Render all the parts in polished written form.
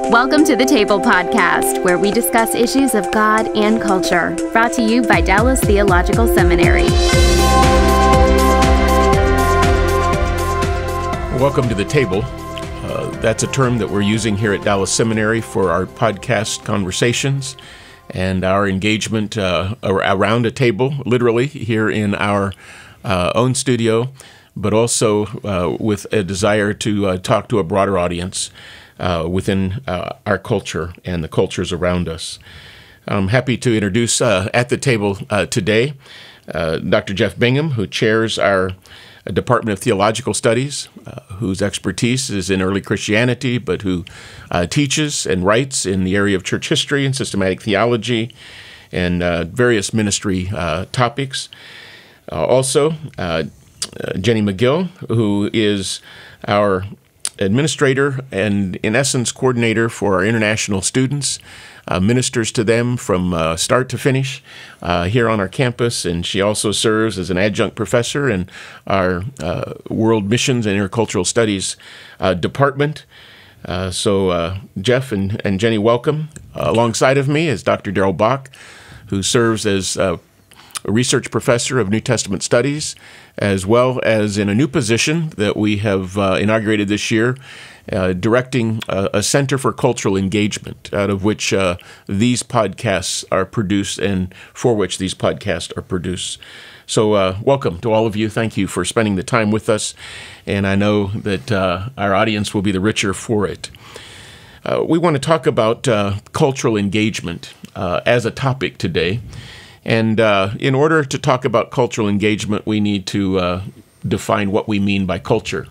Welcome to the Table Podcast, where we discuss issues of God and culture, brought to you by Dallas Theological Seminary. Welcome to the Table. That's a term that we're using here at Dallas Seminary for our podcast conversations and our engagement around a table, literally, here in our own studio, but also with a desire to talk to a broader audience within our culture and the cultures around us. I'm happy to introduce at the table today Dr. Jeff Bingham, who chairs our Department of Theological Studies, whose expertise is in early Christianity, but who teaches and writes in the area of church history and systematic theology and various ministry topics. Also, Jenny McGill, who is our administrator and, in essence, coordinator for our international students, ministers to them from start to finish here on our campus, and she also serves as an adjunct professor in our World Missions and Intercultural Studies department. So Jeff and Jenny, welcome. Alongside of me is Dr. Bock, who serves as a research professor of New Testament studies, as well as in a new position that we have inaugurated this year, directing a Center for Cultural Engagement, out of which these podcasts are produced and for which these podcasts are produced. So welcome to all of you. Thank you for spending the time with us, and I know that our audience will be the richer for it. We want to talk about cultural engagement as a topic today. And in order to talk about cultural engagement, we need to define what we mean by culture.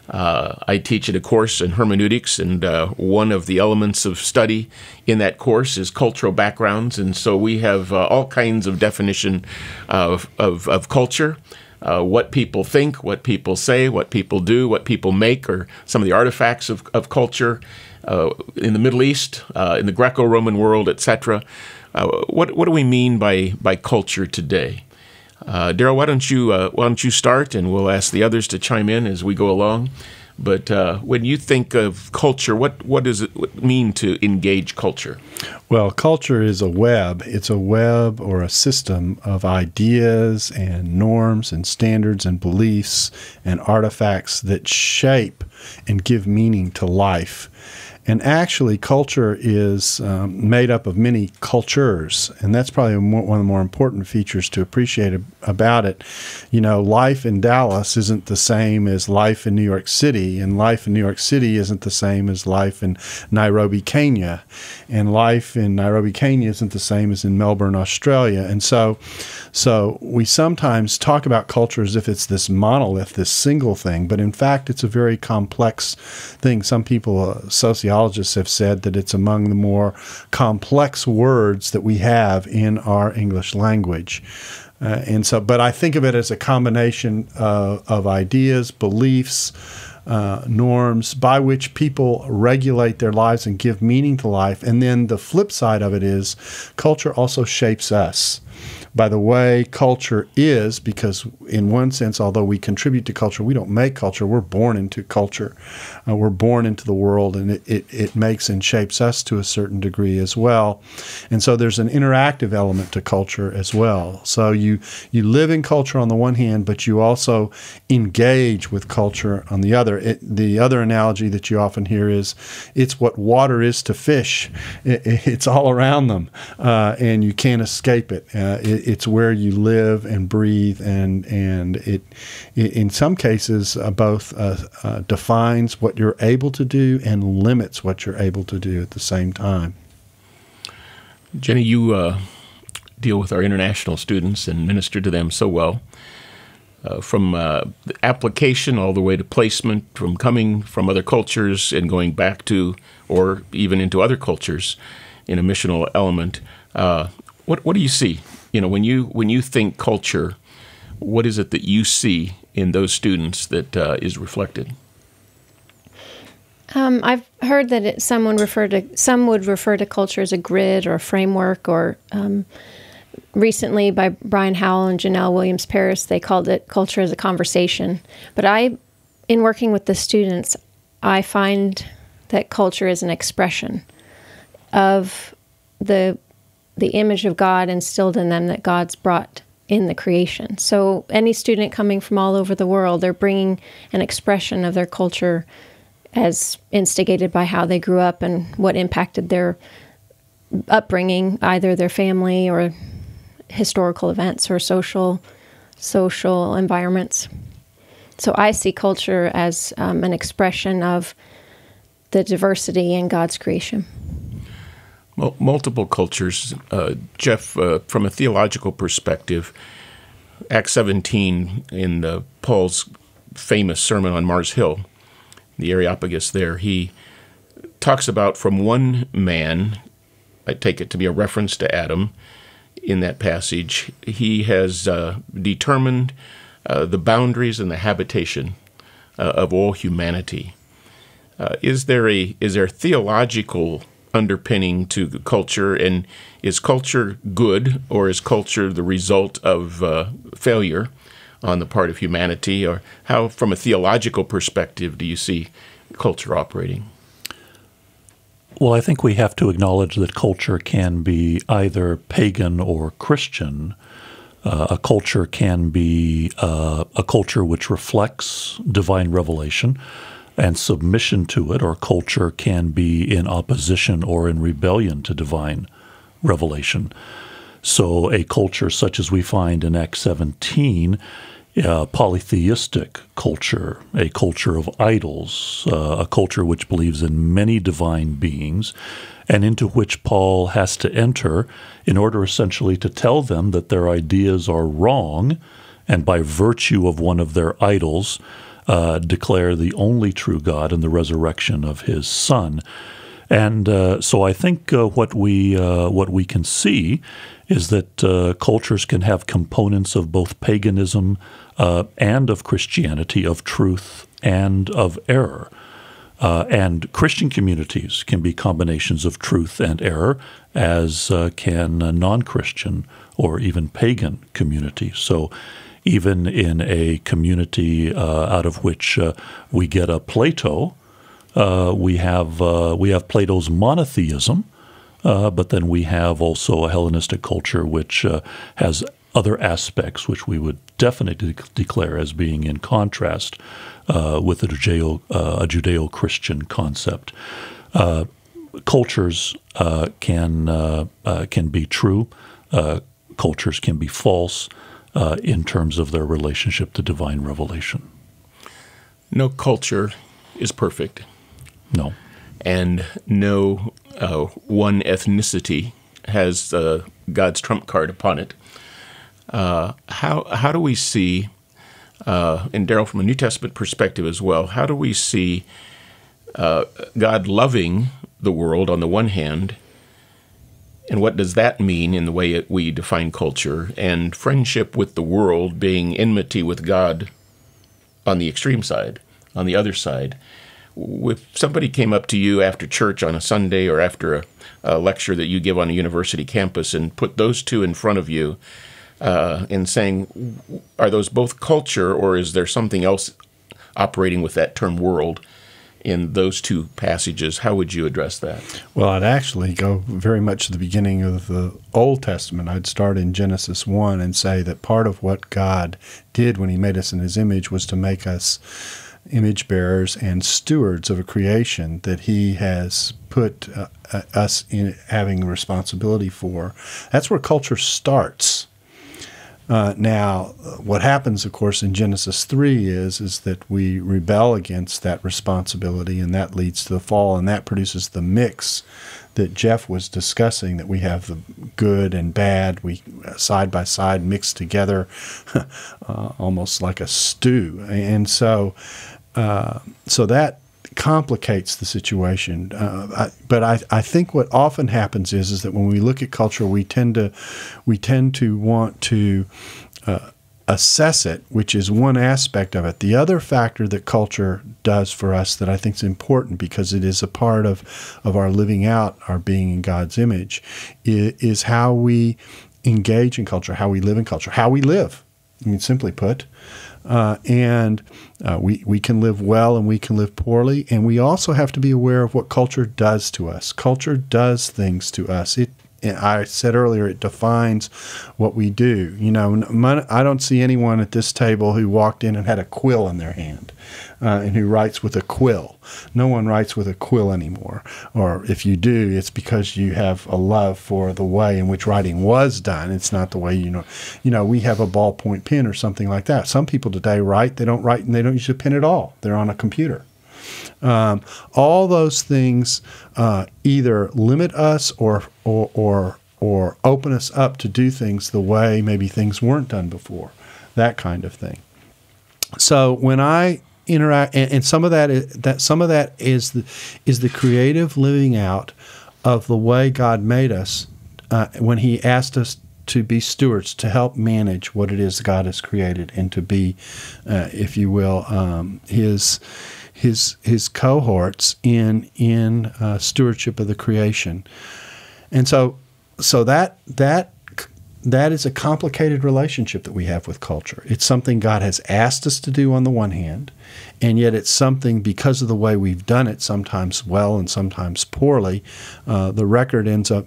I teach at a course in hermeneutics, and one of the elements of study in that course is cultural backgrounds. And so we have all kinds of definition of culture, what people think, what people say, what people do, what people make, or some of the artifacts of culture in the Middle East, in the Greco-Roman world, etc. What do we mean by culture today? Daryl, why don't you start, and we'll ask the others to chime in as we go along. But when you think of culture, what does it mean to engage culture? Well, culture is a web. It's a web or a system of ideas and norms and standards and beliefs and artifacts that shape and give meaning to life. And actually, culture is made up of many cultures, and that's probably one of the more important features to appreciate about it. You know, life in Dallas isn't the same as life in New York City, and life in New York City isn't the same as life in Nairobi, Kenya, and life in Nairobi, Kenya isn't the same as in Melbourne, Australia. And so we sometimes talk about culture as if it's this monolith, this single thing, but in fact, it's a very complex thing. Some people, sociologists, have said that it's among the more complex words that we have in our English language. But I think of it as a combination of ideas, beliefs, norms by which people regulate their lives and give meaning to life. And then the flip side of it is culture also shapes us by the way culture is, because in one sense, although we contribute to culture, we don't make culture. We're born into culture. We're born into the world, and it makes and shapes us to a certain degree as well. And so there's an interactive element to culture as well. So you live in culture on the one hand, but you also engage with culture on the other. The other analogy that you often hear is it's what water is to fish. It's all around them, and you can't escape it. It's where you live and breathe, and it in some cases both defines what you're able to do and limits what you're able to do at the same time. Jenny, you deal with our international students and minister to them so well. From the application all the way to placement, from coming from other cultures and going back to or even into other cultures in a missional element, what do you see? You know, when you think culture, what is it that you see in those students that is reflected? I've heard that some would refer to culture as a grid or a framework, or recently by Brian Howell and Janelle Williams-Paris, they called it culture as a conversation. But in working with the students, I find that culture is an expression of the image of God instilled in them that God's brought in the creation. So any student coming from all over the world, they're bringing an expression of their culture as instigated by how they grew up and what impacted their upbringing, either their family or historical events or social environments. So I see culture as an expression of the diversity in God's creation. Well, multiple cultures. Jeff, from a theological perspective, Acts 17 in Paul's famous sermon on Mars Hill, the Areopagus there, he talks about from one man, I take it to be a reference to Adam in that passage, he has determined the boundaries and the habitation of all humanity. Is there theological underpinning to the culture, and is culture good, or is culture the result of failure on the part of humanity? Or how, from a theological perspective, do you see culture operating? Well, I think we have to acknowledge that culture can be either pagan or Christian. A culture can be a culture which reflects divine revelation and submission to it, or culture can be in opposition or in rebellion to divine revelation. So a culture such as we find in Acts 17, polytheistic culture, a culture of idols, a culture which believes in many divine beings, and into which Paul has to enter in order essentially to tell them that their ideas are wrong, and by virtue of one of their idols, declare the only true God and the resurrection of His Son. And so I think what we can see is that cultures can have components of both paganism and of Christianity, of truth and of error. And Christian communities can be combinations of truth and error, as can non-Christian or even pagan communities. So even in a community out of which we get a Plato, we have Plato's monotheism, but then we have also a Hellenistic culture which has other aspects which we would definitely declare as being in contrast with a Judeo-Christian concept. Cultures can be true. Cultures can be false in terms of their relationship to divine revelation. No culture is perfect. No. And no one ethnicity has God's trump card upon it. How do we see, and Daryl, from a New Testament perspective as well, how do we see God loving the world on the one hand, and what does that mean in the way we define culture, and friendship with the world being enmity with God on the extreme side, on the other side? If somebody came up to you after church on a Sunday or after a lecture that you give on a university campus and put those two in front of you and saying, are those both culture, or is there something else operating with that term world in those two passages? How would you address that? Well, I'd actually go very much to the beginning of the Old Testament. I'd start in Genesis 1 and say that part of what God did when He made us in His image was to make us image bearers and stewards of a creation that He has put us in having responsibility for. That's where culture starts. Now, what happens, of course, in Genesis 3 is that we rebel against that responsibility, and that leads to the fall, and that produces the mix that Jeff was discussing, that we have the good and bad, we side by side mixed together, almost like a stew. And so that complicates the situation. But I think what often happens is that when we look at culture, we tend to want to assess it, which is one aspect of it. The other factor that culture does for us that I think is important, because it is a part of our living out our being in God's image, is how we engage in culture, how we live in culture, how we live. I mean, simply put, We can live well and we can live poorly, and we also have to be aware of what culture does to us. Culture does things to us. I said earlier, it defines what we do. I don't see anyone at this table who walked in and had a quill in their hand and who writes with a quill. No one writes with a quill anymore. Or if you do, it's because you have a love for the way in which writing was done. It's not the way we have a ballpoint pen or something like that. Some people today write, they don't write, and they don't use a pen at all. They're on a computer. All those things either limit us or open us up to do things the way maybe things weren't done before, that kind of thing. So when I interact, and some of that is the creative living out of the way God made us when He asked us to be stewards, to help manage what it is God has created, and to be, if you will, his cohorts in stewardship of the creation. And so that is a complicated relationship that we have with culture. It's something God has asked us to do on the one hand, and yet it's something, because of the way we've done it, sometimes well and sometimes poorly, the record ends up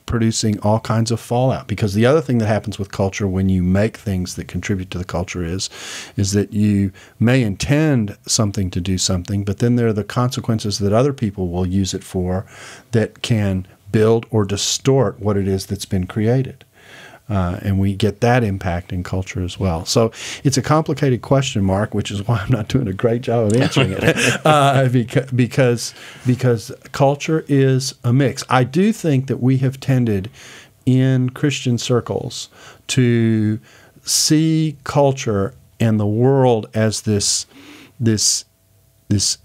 producing all kinds of fallout. Because the other thing that happens with culture when you make things that contribute to the culture is that you may intend something to do something, but then there are the consequences that other people will use it for that can build or distort what it is that's been created. And we get that impact in culture as well. So it's a complicated question, Mark, which is why I'm not doing a great job of answering it, because culture is a mix. I do think that we have tended in Christian circles to see culture and the world as this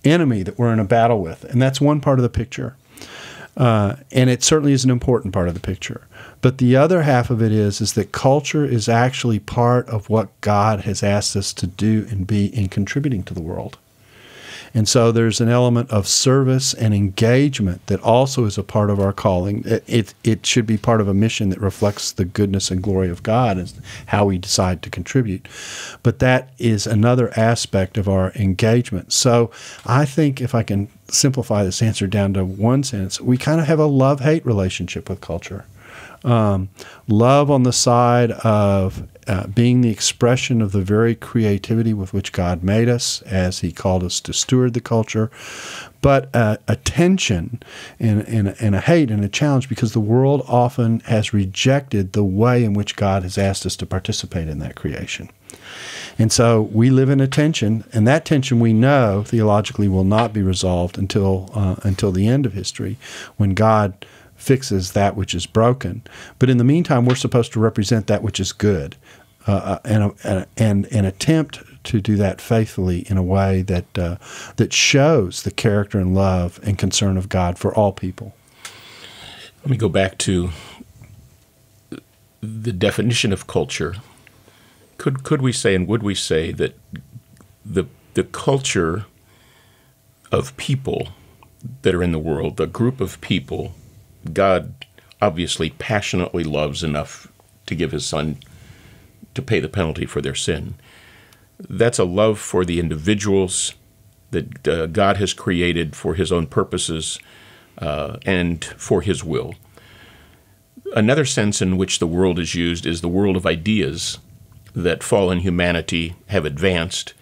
enemy that we're in a battle with, and that's one part of the picture. And it certainly is an important part of the picture. But the other half of it is that culture is actually part of what God has asked us to do and be in contributing to the world. And so there's an element of service and engagement that also is a part of our calling. It should be part of a mission that reflects the goodness and glory of God and how we decide to contribute. But that is another aspect of our engagement. So I think, if I can simplify this answer down to one sentence, we kind of have a love-hate relationship with culture. Love on the side of being the expression of the very creativity with which God made us, as He called us to steward the culture, but a tension and a hate and a challenge, because the world often has rejected the way in which God has asked us to participate in that creation. And so we live in a tension, and that tension, we know theologically, will not be resolved until the end of history, when God fixes that which is broken. But in the meantime, we're supposed to represent that which is good, and attempt to do that faithfully in a way that shows the character and love and concern of God for all people. Let me go back to the definition of culture. Could we say, and would we say, that the culture of people that are in the world, the group of people God obviously passionately loves enough to give His Son to pay the penalty for their sin, that's a love for the individuals that God has created for His own purposes and for His will. Another sense in which the world is used is the world of ideas that fallen humanity have advanced.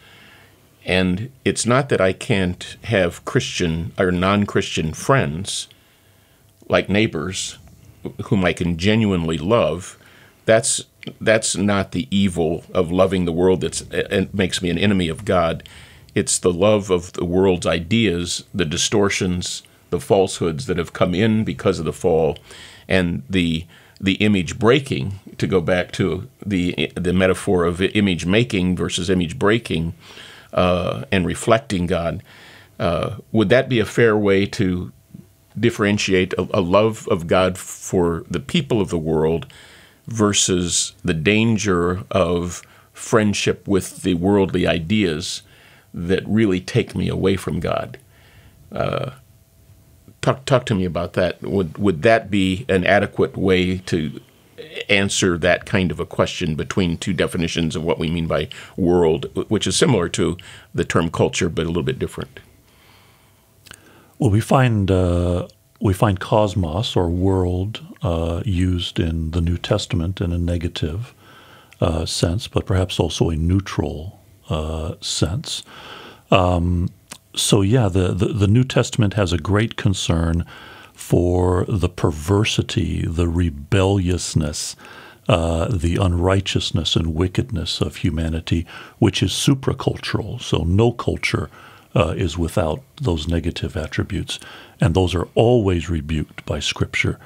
And it's not that I can't have Christian or non-Christian friends, like neighbors, whom I can genuinely love. That's not the evil of loving the world that makes me an enemy of God. It's the love of the world's ideas, the distortions, the falsehoods that have come in because of the fall, and the image breaking, to go back to the metaphor of image making versus image breaking, and reflecting God. Would that be a fair way to differentiate a love of God for the people of the world versus the danger of friendship with the worldly ideas that really take me away from God? Talk to me about that. Would that be an adequate way to answer that kind of a question between two definitions of what we mean by world, which is similar to the term culture, but a little bit different? Well, we find cosmos or world used in the New Testament in a negative sense, but perhaps also a neutral sense. So yeah, the New Testament has a great concern for the perversity, the rebelliousness, the unrighteousness and wickedness of humanity, which is supracultural. So no culture is without those negative attributes, and those are always rebuked by Scripture.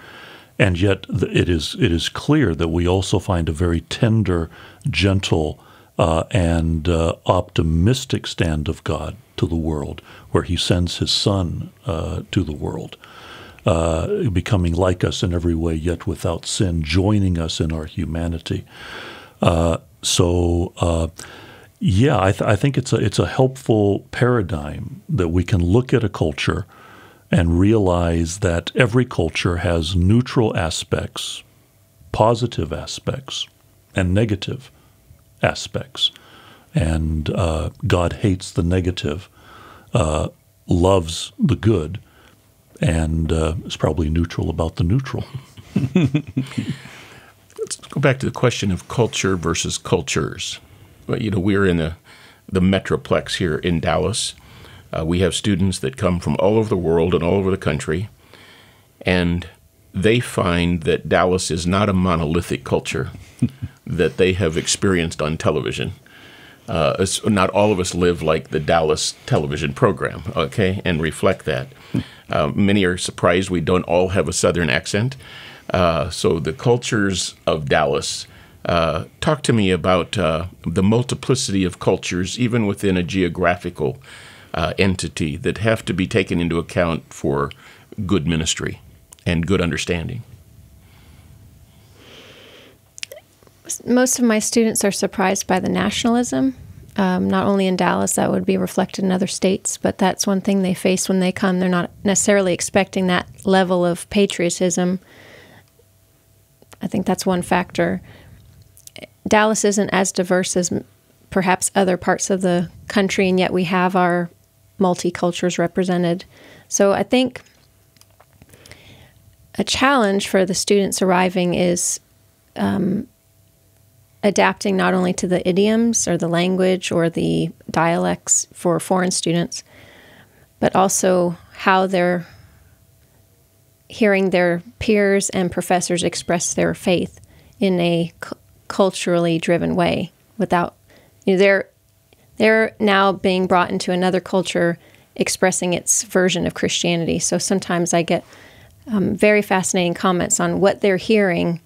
And yet it is clear that we also find a very tender, gentle, and optimistic stand of God to the world, where he sends his Son to the world, becoming like us in every way, yet without sin, joining us in our humanity. I think it's a helpful paradigm that we can look at a culture and realize that every culture has neutral aspects, positive aspects, and negative aspects. And God hates the negative, loves the good, and is probably neutral about the neutral. Let's go back to the question of culture versus cultures. Well, we're in the Metroplex here in Dallas. We have students that come from all over the world and all over the country, and they find that Dallas is not a monolithic culture that they have experienced on television. Not all of us live like the Dallas television program, okay, and reflect that. Many are surprised we don't all have a Southern accent. So the cultures of Dallas, talk to me about the multiplicity of cultures, even within a geographical entity, that have to be taken into account for good ministry and good understanding. Most of my students are surprised by the nationalism, not only in Dallas, that would be reflected in other states, but that's one thing they face when they come. They're not necessarily expecting that level of patriotism. I think that's one factor. Dallas isn't as diverse as perhaps other parts of the country, and yet we have our multicultures represented. So I think a challenge for the students arriving is adapting not only to the idioms or the language or the dialects for foreign students, but also how they're hearing their peers and professors express their faith in a culturally driven way. Without, they're now being brought into another culture expressing its version of Christianity. So sometimes I get very fascinating comments on what they're hearing,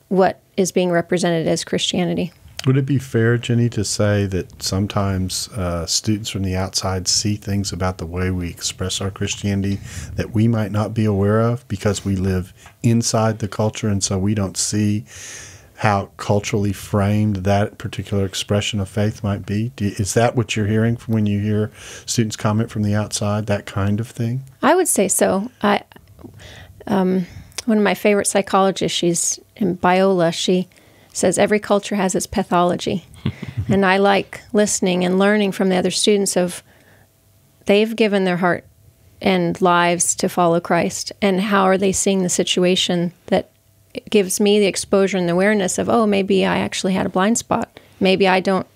what is being represented as Christianity. Would it be fair, Jenny, to say that sometimes students from the outside see things about the way we express our Christianity that we might not be aware of because we live inside the culture, and so we don't see how culturally framed that particular expression of faith might be? Is that what you're hearing from when you hear students comment from the outside, that kind of thing? I would say so. One of my favorite psychologists, she's in Biola, she says every culture has its pathology. And I like listening and learning from the other students of they've given their heart and lives to follow Christ, and how are they seeing the situation that gives me the exposure and the awareness of, oh, maybe I actually had a blind spot. Maybe I don't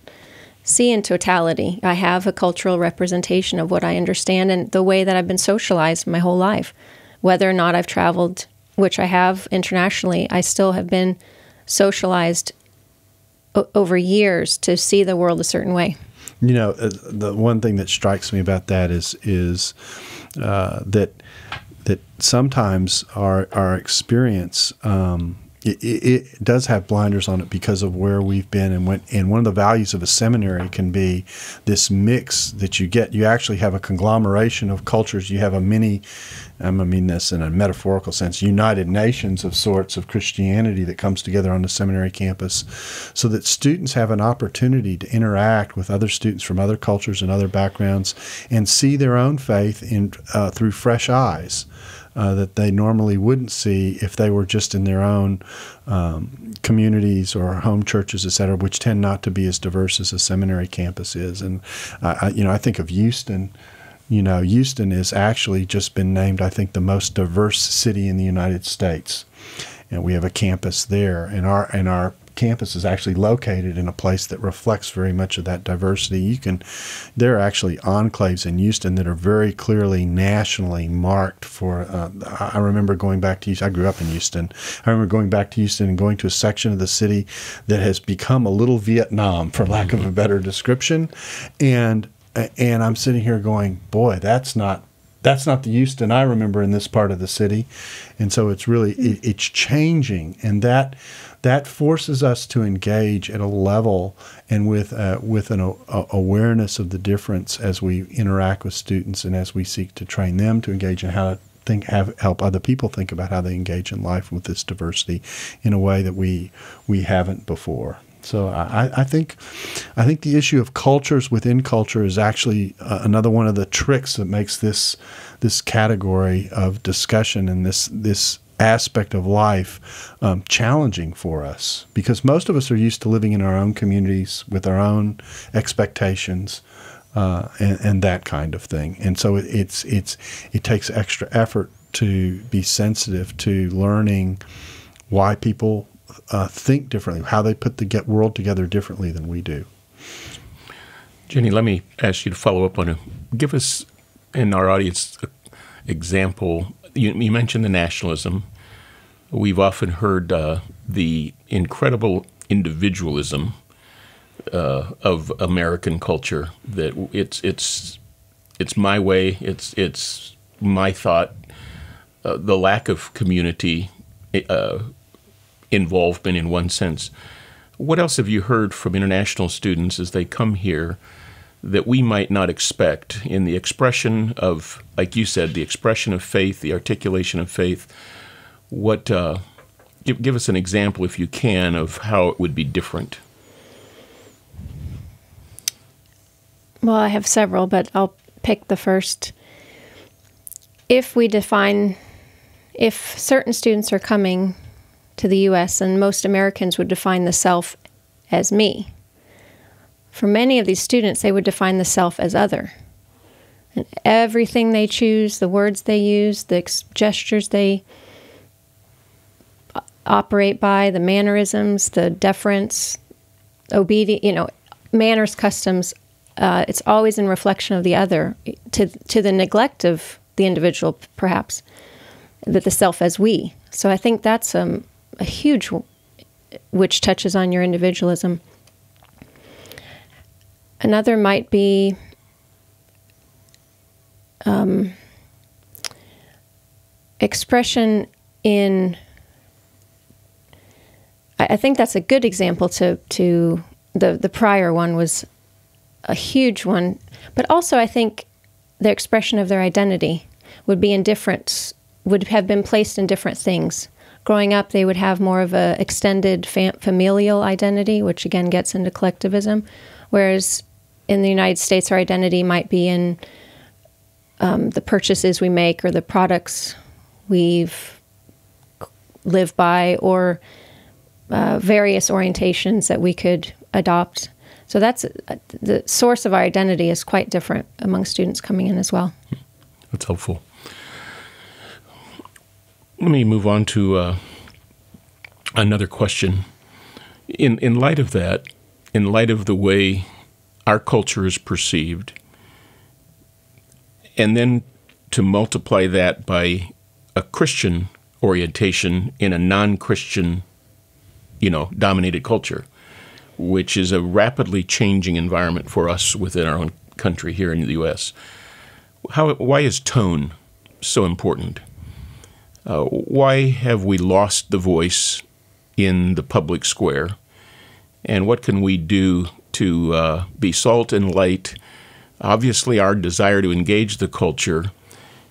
see in totality. I have a cultural representation of what I understand and the way that I've been socialized my whole life. Whether or not I've traveled, which I have internationally, I still have been socialized over years to see the world a certain way. The one thing that strikes me about that is that sometimes our experience it does have blinders on it because of where we've been, and one of the values of a seminary can be this mix that you get. You actually have a conglomeration of cultures. You have a mini, I mean this in a metaphorical sense, United Nations of sorts of Christianity that comes together on the seminary campus, so that students have an opportunity to interact with other students from other cultures and other backgrounds and see their own faith through fresh eyes. that they normally wouldn't see if they were just in their own communities or home churches, et cetera, which tend not to be as diverse as a seminary campus is. And I think of Houston. Houston has actually just been named, I think, the most diverse city in the United States, and we have a campus there. And our campus is actually located in a place that reflects very much of that diversity. There are actually enclaves in Houston that are very clearly nationally marked for. I remember going back to Houston. I grew up in Houston. I remember going back to Houston and going to a section of the city that has become a little Vietnam, for lack of a better description, and I'm sitting here going, boy, that's not the Houston I remember in this part of the city. And so it's really, it's changing. And that forces us to engage at a level and with an awareness of the difference as we interact with students and as we seek to train them to engage in how to help other people think about how they engage in life with this diversity in a way that we haven't before. So I think the issue of cultures within culture is actually another one of the tricks that makes this category of discussion and this aspect of life challenging for us, because most of us are used to living in our own communities with our own expectations and that kind of thing. And so it takes extra effort to be sensitive to learning why people think differently, how they put the world together differently than we do. Jenny, let me ask you to follow up on it. Give us, in our audience, an example. You mentioned the nationalism. We've often heard the incredible individualism of American culture, that it's my way, it's my thought, the lack of community involvement in one sense. What else have you heard from international students as they come here that we might not expect in the expression of, like you said, the expression of faith, the articulation of faith? What give us an example, if you can, of how it would be different. Well, I have several, but I'll pick the first. If certain students are coming to the U.S., and most Americans would define the self as me. For many of these students, they would define the self as other. And everything they choose, the words they use, the gestures they operate by, the mannerisms, the deference, obedience, manners, customs, it's always in reflection of the other, to the neglect of the individual, perhaps, that the self as we. So I think that's a huge, which touches on your individualism. Another might be expression in, I think that's a good example to the prior one was a huge one, but also I think the expression of their identity would have been placed in different things. Growing up, they would have more of a extended familial identity, which again gets into collectivism, whereas in the United States, our identity might be in the purchases we make or the products we've lived by, or various orientations that we could adopt. So that's the source of our identity is quite different among students coming in as well. That's helpful. Let me move on to another question. In light of that, in light of the way our culture is perceived, and then to multiply that by a Christian orientation in a non-Christian, dominated culture, which is a rapidly changing environment for us within our own country here in the U.S. Why is tone so important? Why have we lost the voice in the public square? And what can we do to be salt and light? Obviously, our desire to engage the culture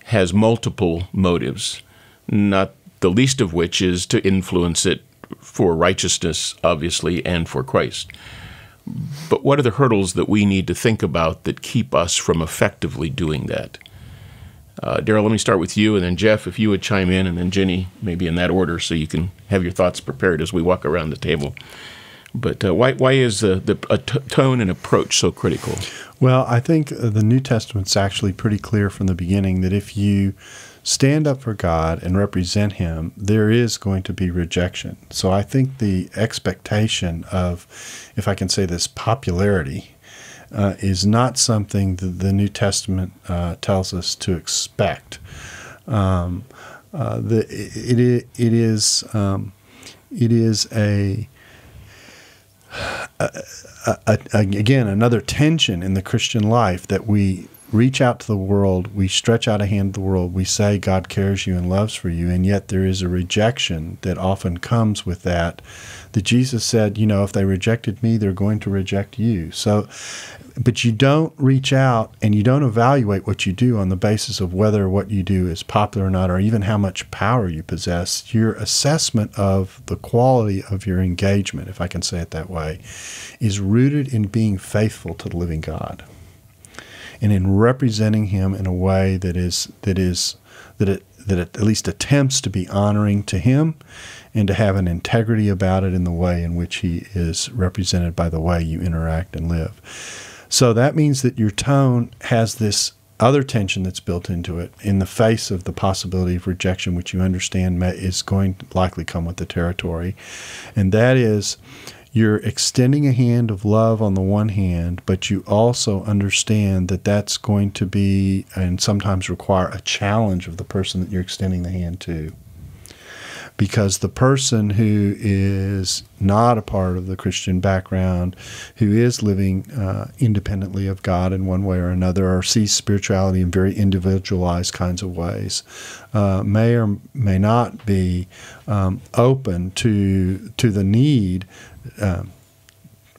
has multiple motives, not the least of which is to influence it for righteousness, obviously, and for Christ. But what are the hurdles that we need to think about that keep us from effectively doing that? Daryl, let me start with you, and then Jeff, if you would chime in, and then Jenny, maybe in that order, so you can have your thoughts prepared as we walk around the table. But why is the tone and approach so critical? Well, I think the New Testament's actually pretty clear from the beginning that if you stand up for God and represent Him, there is going to be rejection. So I think the expectation of, if I can say this, popularity is not something that the New Testament tells us to expect. It is again another tension in the Christian life, that we reach out to the world, we stretch out a hand to the world, we say God cares you and loves for you, and yet there is a rejection that often comes with that Jesus said, if they rejected me, they're going to reject you. So, but you don't reach out and you don't evaluate what you do on the basis of whether what you do is popular or not, or even how much power you possess. Your assessment of the quality of your engagement, if I can say it that way, is rooted in being faithful to the living God, and in representing Him in a way that it at least attempts to be honoring to Him, and to have an integrity about it in the way in which He is represented by the way you interact and live. So that means that your tone has this other tension that's built into it in the face of the possibility of rejection, which you understand is going to likely come with the territory. And that is, you're extending a hand of love on the one hand, but you also understand that that's going to be, and sometimes require, a challenge of the person that you're extending the hand to. Because the person who is not a part of the Christian background, who is living independently of God in one way or another, or sees spirituality in very individualized kinds of ways, may or may not be open to the need,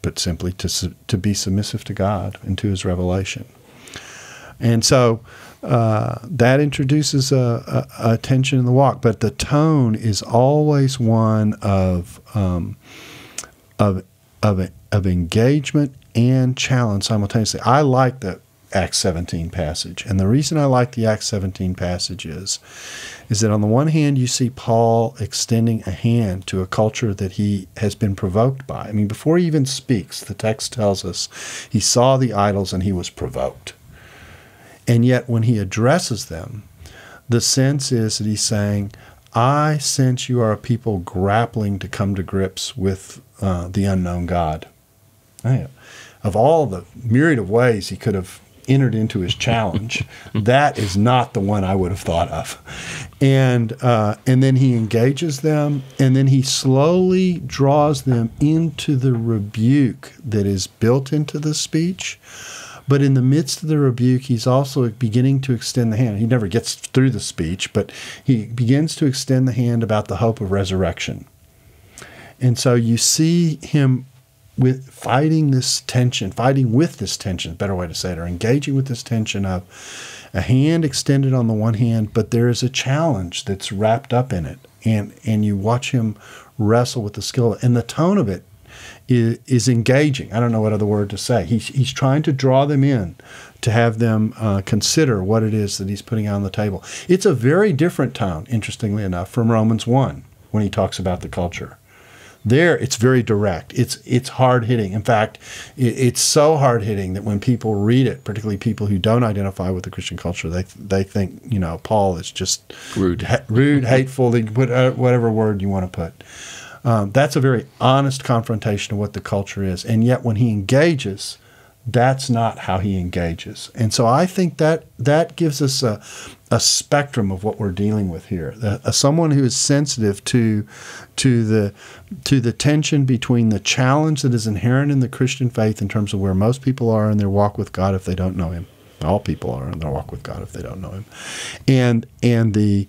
but simply to be submissive to God and to His revelation. And so that introduces a tension in the walk, but the tone is always one of engagement and challenge simultaneously. I like the Acts 17 passage, and the reason I like the Acts 17 passage is that on the one hand you see Paul extending a hand to a culture that he has been provoked by. I mean, before he even speaks, the text tells us he saw the idols and he was provoked. And yet when he addresses them, the sense is that he's saying, I sense you are a people grappling to come to grips with the unknown God. Of all the myriad of ways he could have entered into his challenge, that is not the one I would have thought of. And then he engages them, and then he slowly draws them into the rebuke that is built into the speech. But in the midst of the rebuke, he's also beginning to extend the hand. He never gets through the speech, but he begins to extend the hand about the hope of resurrection. And so you see him fighting with this tension, better way to say it, or engaging with this tension of a hand extended on the one hand, but there is a challenge that's wrapped up in it. And you watch him wrestle with the skill. And the tone of it is engaging. I don't know what other word to say. He's trying to draw them in, to have them consider what it is that he's putting on the table. It's a very different tone, interestingly enough, from Romans 1 when he talks about the culture. There, it's very direct. It's hard-hitting. In fact, it's so hard-hitting that when people read it, particularly people who don't identify with the Christian culture, they think, Paul is just rude, hateful, whatever word you want to put. That's a very honest confrontation of what the culture is. And yet when he engages, that's not how he engages. And so I think that gives us a spectrum of what we're dealing with here. Someone who is sensitive to the tension between the challenge that is inherent in the Christian faith in terms of where most people are in their walk with God if they don't know Him. All people are in their walk with God if they don't know Him. And the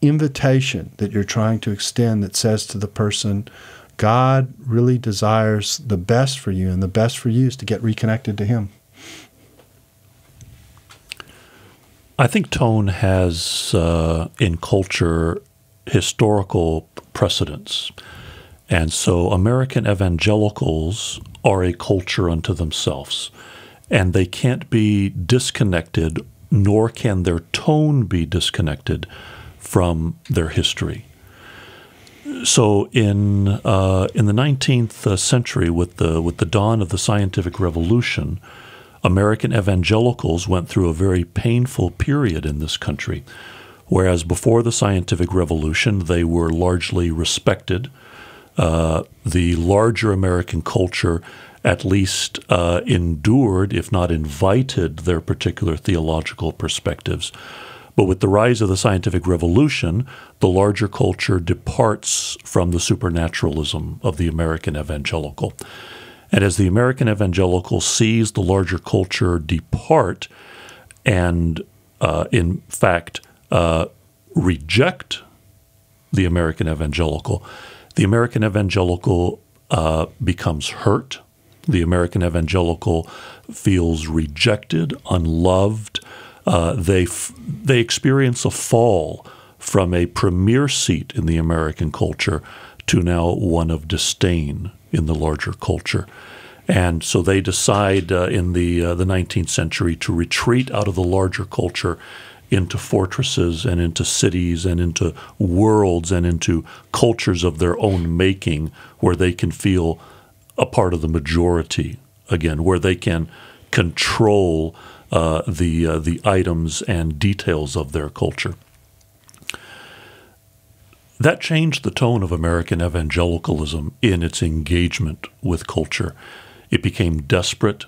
invitation that you're trying to extend that says to the person, God really desires the best for you, and the best for you is to get reconnected to Him. I think tone has, in culture, historical precedence. And so American evangelicals are a culture unto themselves. and they can't be disconnected, nor can their tone be disconnected from their history. So in the 19th century, with the dawn of the scientific revolution, American evangelicals went through a very painful period in this country, whereas before the scientific revolution, they were largely respected. The larger American culture at least endured, if not invited, their particular theological perspectives. But with the rise of the scientific revolution, the larger culture departs from the supernaturalism of the American evangelical. And as the American evangelical sees the larger culture depart and, in fact, reject the American evangelical becomes hurt. The American evangelical feels rejected, unloved. They experience a fall from a premier seat in the American culture to now one of disdain in the larger culture. And so they decide in the 19th century to retreat out of the larger culture into fortresses and into cities and into worlds and into cultures of their own making, where they can feel a part of the majority again, where they can control the items and details of their culture. That changed the tone of American evangelicalism in its engagement with culture. It became desperate.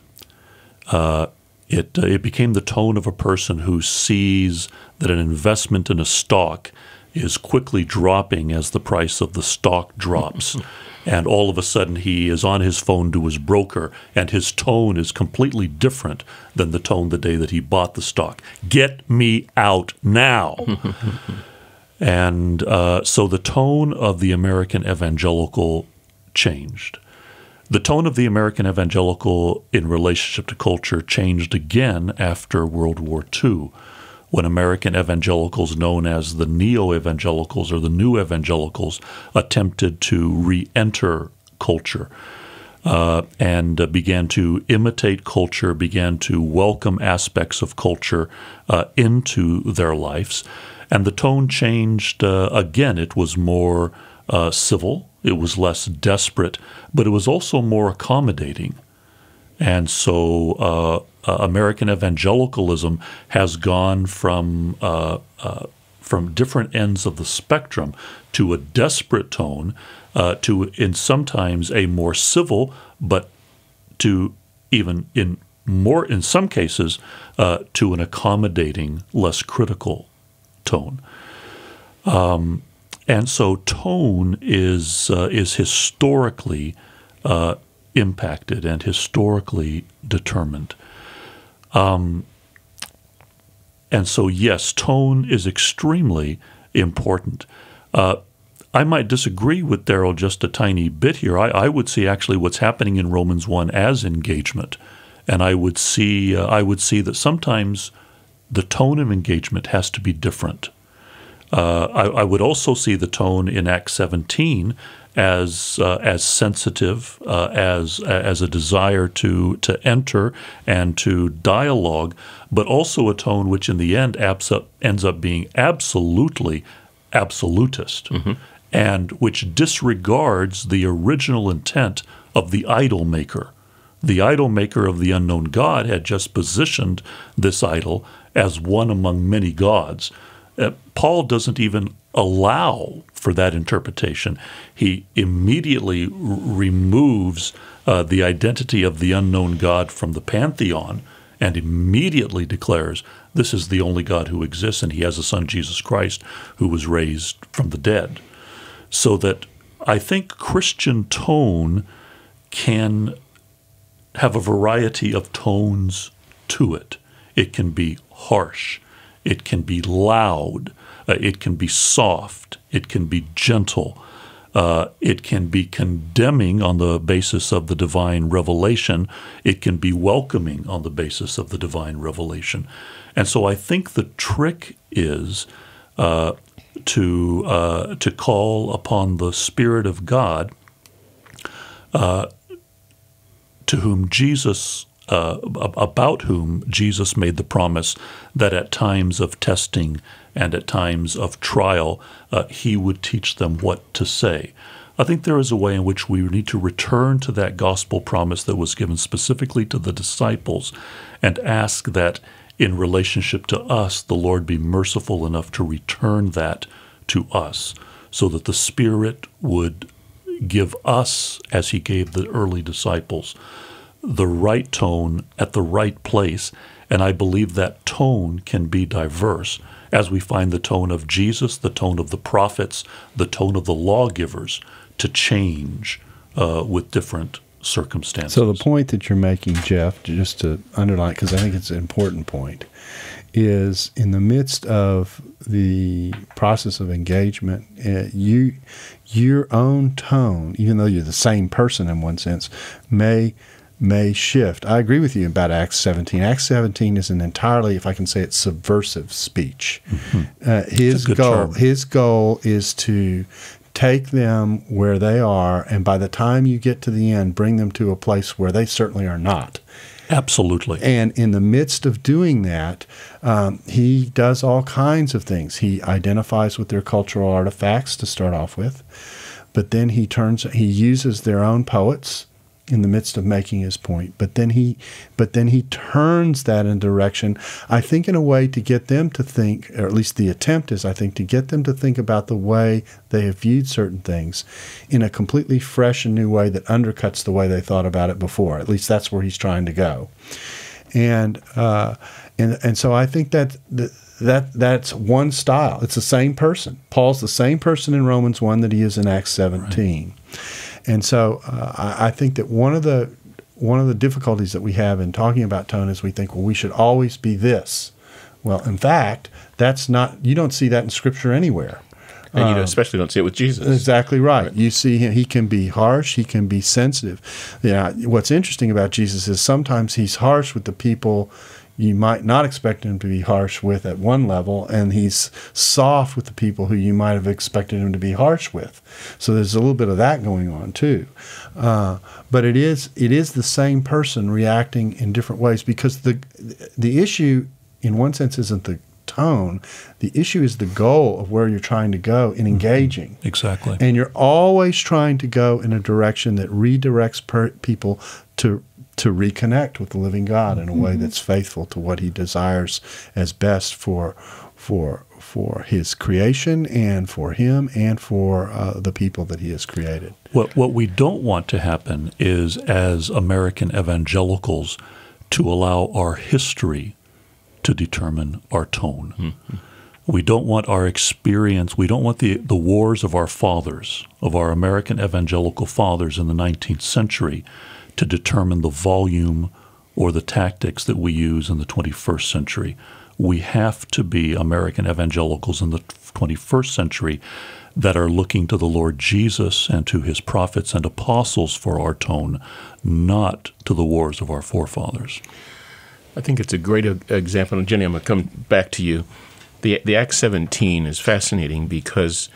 It became the tone of a person who sees that an investment in a stock is quickly dropping as the price of the stock drops. And all of a sudden he is on his phone to his broker, and his tone is completely different than the tone the day that he bought the stock. Get me out now. And so the tone of the American evangelical changed. The tone of the American evangelical in relationship to culture changed again after World War II, when American evangelicals known as the neo-evangelicals or the new evangelicals attempted to re-enter culture and began to imitate culture, began to welcome aspects of culture into their lives. And the tone changed again. It was more civil. It was less desperate, but it was also more accommodating. And so American evangelicalism has gone from different ends of the spectrum to a desperate tone, to in sometimes a more civil, but to even in some cases to an accommodating, less critical tone. And so tone is historically impacted and historically determined. And so, yes, tone is extremely important. I might disagree with Darrell just a tiny bit here. I would see actually what's happening in Romans 1 as engagement. And I would see that sometimes the tone of engagement has to be different. I would also see the tone in Acts 17 as sensitive, as a desire to enter and to dialogue, but also a tone which in the end ends up being absolutely absolutist, and which disregards the original intent of the idol maker. The idol maker of the unknown God had just positioned this idol as one among many gods. Paul doesn't even allow for that interpretation. He immediately removes the identity of the unknown God from the pantheon and immediately declares this is the only God who exists, and he has a son, Jesus Christ, who was raised from the dead. So that I think Christian tone can have a variety of tones to it. It can be harsh. It can be loud. It can be soft. It can be gentle. It can be condemning on the basis of the divine revelation. It can be welcoming on the basis of the divine revelation. And so I think the trick is to call upon the Spirit of God, to whom Jesus about whom Jesus made the promise that at times of testing and at times of trial, he would teach them what to say. I think there is a way in which we need to return to that gospel promise that was given specifically to the disciples and ask that in relationship to us, the Lord be merciful enough to return that to us so that the Spirit would give us, as he gave the early disciples, the right tone at the right place. And I believe that tone can be diverse as we find the tone of Jesus, the tone of the prophets, the tone of the lawgivers to change with different circumstances. So the point that you're making, Jeff, just to underline, because I think it's an important point, is in the midst of the process of engagement, your own tone, even though you're the same person in one sense, may shift. I agree with you about Acts 17. Acts 17 is an entirely, if I can say it, subversive speech. Mm-hmm. His goal is to take them where they are, and by the time you get to the end, bring them to a place where they certainly are not. Absolutely. And in the midst of doing that, he does all kinds of things. He identifies with their cultural artifacts to start off with, but then he uses their own poets in the midst of making his point. But then he turns that in direction, I think, in a way to get them to think, or at least the attempt is, I think, to get them to think about the way they have viewed certain things in a completely fresh and new way that undercuts the way they thought about it before. At least that's where he's trying to go. And so I think that's one style. It's the same person. Paul's the same person in Romans 1 that he is in Acts 17. Right. And so I think that one of the difficulties that we have in talking about tone is we think, well, we should always be this. Well, in fact, that's not. You don't see that in Scripture anywhere. And you especially don't see it with Jesus. Exactly right. You see him, he can be harsh, he can be sensitive. Yeah. What's interesting about Jesus is sometimes he's harsh with the people you might not expect him to be harsh with at one level, and he's soft with the people who you might have expected him to be harsh with. So there's a little bit of that going on too. But it is the same person reacting in different ways, because the issue in one sense isn't the tone. The issue is the goal of where you're trying to go in engaging. Exactly. And you're always trying to go in a direction that redirects people to reconnect with the living God in a way that's faithful to what he desires as best for his creation and for him and for the people that he has created. What we don't want to happen is, as American evangelicals, to allow our history to determine our tone. Mm-hmm. We don't want our experience, we don't want the wars of our fathers, of our American evangelical fathers in the 19th century, to determine the volume or the tactics that we use in the 21st century. We have to be American evangelicals in the 21st century that are looking to the Lord Jesus and to his prophets and apostles for our tone, not to the wars of our forefathers. I think it's a great example. And Jenny, I'm going to come back to you. The Acts 17 is fascinating because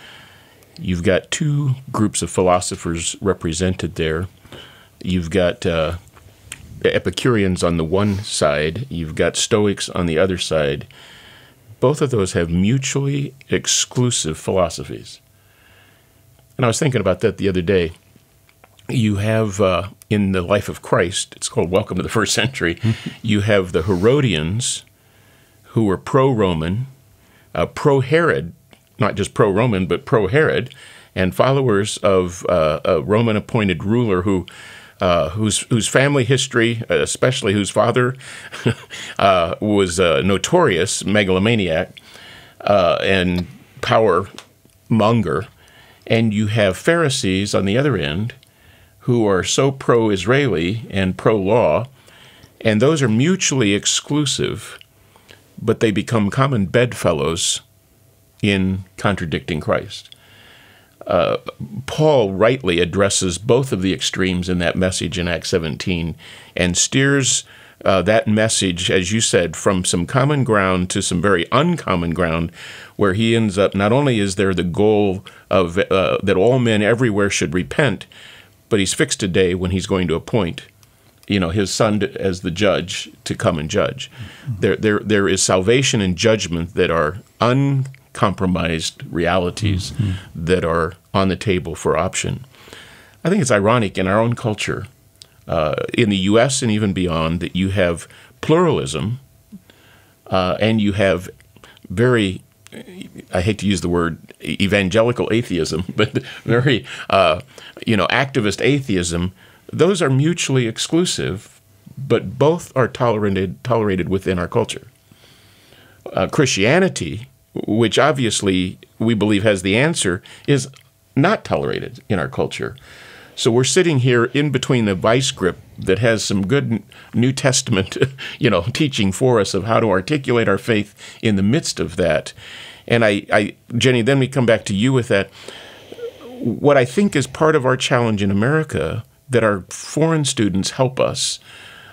you've got two groups of philosophers represented there. You've got Epicureans on the one side. You've got Stoics on the other side. Both of those have mutually exclusive philosophies. And I was thinking about that the other day. You have, in the life of Christ, it's called Welcome to the First Century, you have the Herodians, who were pro-Roman, pro-Herod, not just pro-Roman, but pro-Herod, and followers of a Roman-appointed ruler whose family history, especially whose father was a notorious megalomaniac and power monger. And you have Pharisees on the other end who are so pro-Israeli and pro-law, and those are mutually exclusive, but they become common bedfellows in contradicting Christ. Paul rightly addresses both of the extremes in that message in Acts 17 and steers that message, as you said, from some common ground to some very uncommon ground, where he ends up, not only is there the goal of that all men everywhere should repent, but he's fixed a day when he's going to appoint his son as the judge to come and judge. There is salvation and judgment that are uncompromised realities that are on the table for option. I think it's ironic in our own culture, in the U.S. and even beyond, that you have pluralism and you have very, I hate to use the word evangelical atheism, but very, activist atheism. Those are mutually exclusive, but both are tolerated within our culture. Christianity, which obviously we believe has the answer, is not tolerated in our culture. So we're sitting here in between the vice grip that has some good New Testament, teaching for us of how to articulate our faith in the midst of that. And Jenny, then we come back to you with that. What I think is part of our challenge in America that our foreign students help us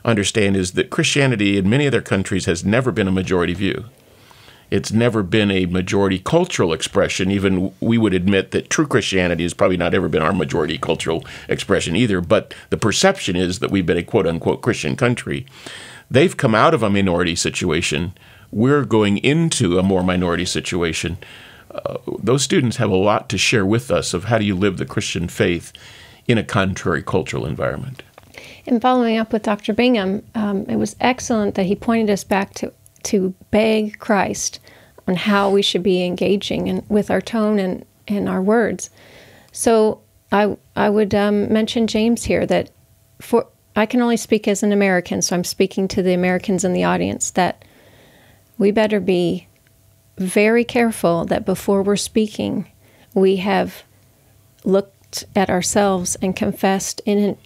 understand is that Christianity in many other countries has never been a majority view. It's never been a majority cultural expression. Even we would admit that true Christianity has probably not ever been our majority cultural expression either, but the perception is that we've been a quote-unquote Christian country. They've come out of a minority situation. We're going into a more minority situation. Those students have a lot to share with us of how do you live the Christian faith in a contrary cultural environment. In following up with Dr. Bingham, it was excellent that he pointed us back to beg Christ on how we should be engaging with our tone and our words. So I would mention James here, that I can only speak as an American, so I'm speaking to the Americans in the audience, that we better be very careful that before we're speaking, we have looked at ourselves and confessed in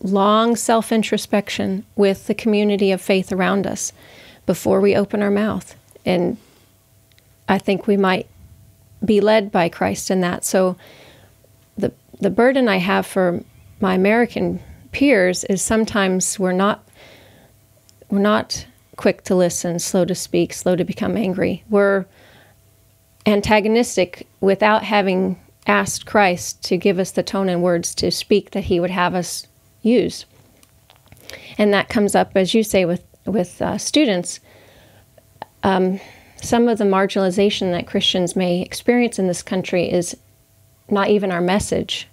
long self-introspection with the community of faith around us before we open our mouth. And I think we might be led by Christ in that. So the burden I have for my American peers is sometimes we're not quick to listen, slow to speak, slow to become angry. We're antagonistic without having asked Christ to give us the tone and words to speak that he would have us use. And that comes up, as you say, with students. Some of the marginalization that Christians may experience in this country is not even our message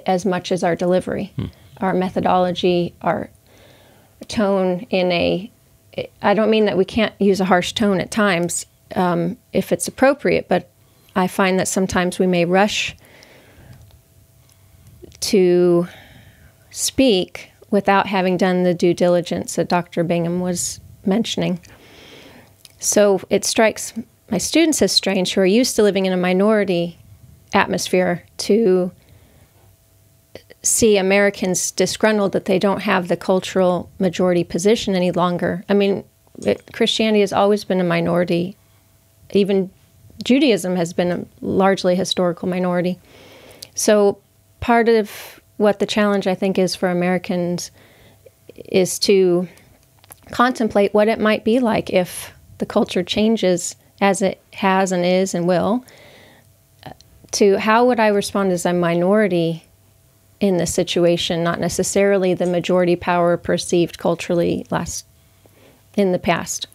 as much as our delivery, our methodology, our tone I don't mean that we can't use a harsh tone at times if it's appropriate, but I find that sometimes we may rush to speak without having done the due diligence that Dr. Bingham was mentioning. So it strikes my students as strange, who are used to living in a minority atmosphere, to see Americans disgruntled that they don't have the cultural majority position any longer. I mean, Christianity has always been a minority. Even Judaism has been a largely historical minority. So part of what the challenge, I think, is for Americans is to contemplate what it might be like if the culture changes as it has and is and will, to how would I respond as a minority in this situation, not necessarily the majority power perceived culturally in the past.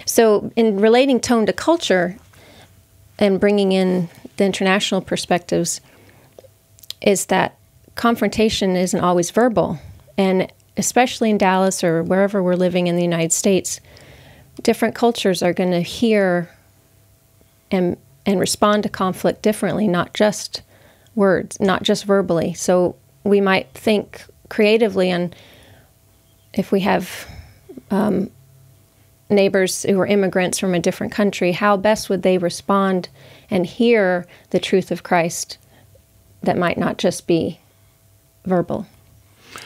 So in relating tone to culture and bringing in the international perspectives, is that confrontation isn't always verbal. And especially in Dallas or wherever we're living in the United States, different cultures are going to hear and respond to conflict differently, not just words, not just verbally. So we might think creatively, and if we have neighbors who are immigrants from a different country, how best would they respond and hear the truth of Christ that might not just be verbal?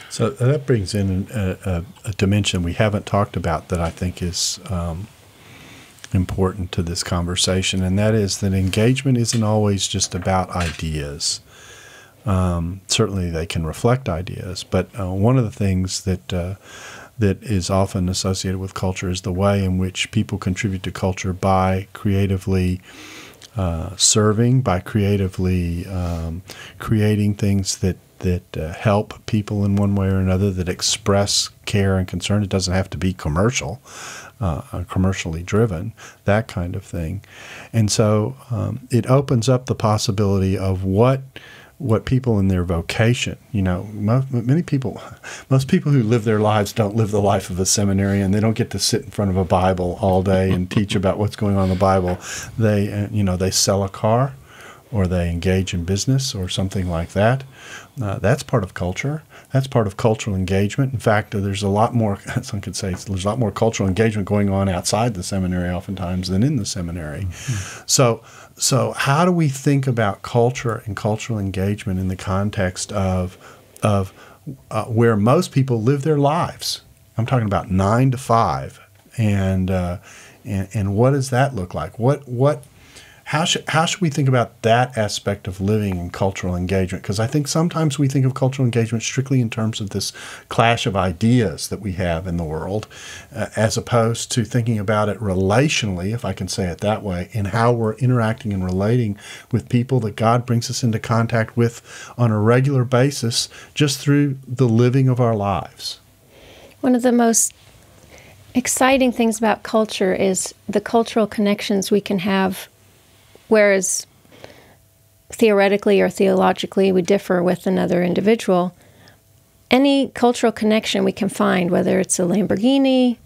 So that brings in a dimension we haven't talked about that I think is important to this conversation, and that is that engagement isn't always just about ideas. Certainly they can reflect ideas, but one of the things that is often associated with culture is the way in which people contribute to culture by creatively serving, by creatively creating things that help people in one way or another, that express care and concern. It doesn't have to be commercially driven, that kind of thing. And so it opens up the possibility of what people in their vocation, most people who live their lives don't live the life of a seminarian. They don't get to sit in front of a Bible all day and teach about what's going on in the Bible. They sell a car, or they engage in business or something like that. That's part of culture. That's part of cultural engagement. In fact, there's a lot more, some could say, there's a lot more cultural engagement going on outside the seminary oftentimes than in the seminary. Mm-hmm. So how do we think about culture and cultural engagement in the context of where most people live their lives? I'm talking about 9 to 5, and what does that look like? How should we think about that aspect of living in cultural engagement? Because I think sometimes we think of cultural engagement strictly in terms of this clash of ideas that we have in the world, as opposed to thinking about it relationally, if I can say it that way, in how we're interacting and relating with people that God brings us into contact with on a regular basis just through the living of our lives. One of the most exciting things about culture is the cultural connections we can have. Whereas theoretically or theologically we differ with another individual, any cultural connection we can find, whether it's a Lamborghini,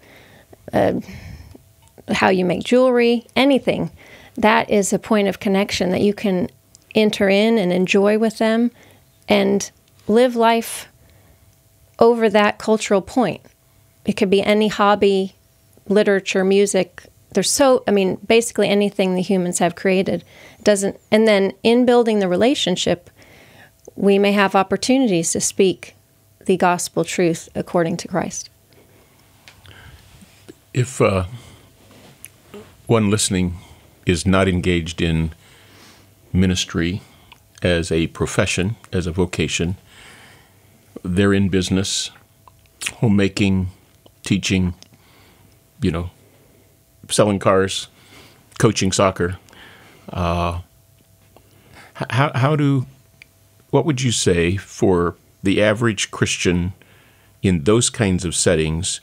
how you make jewelry, anything, that is a point of connection that you can enter in and enjoy with them and live life over that cultural point. It could be any hobby, literature, music. Basically anything the humans have created doesn't. And then in building the relationship, we may have opportunities to speak the gospel truth according to Christ. If one listening is not engaged in ministry as a profession, as a vocation, they're in business, homemaking, teaching, selling cars, coaching soccer. What would you say for the average Christian in those kinds of settings?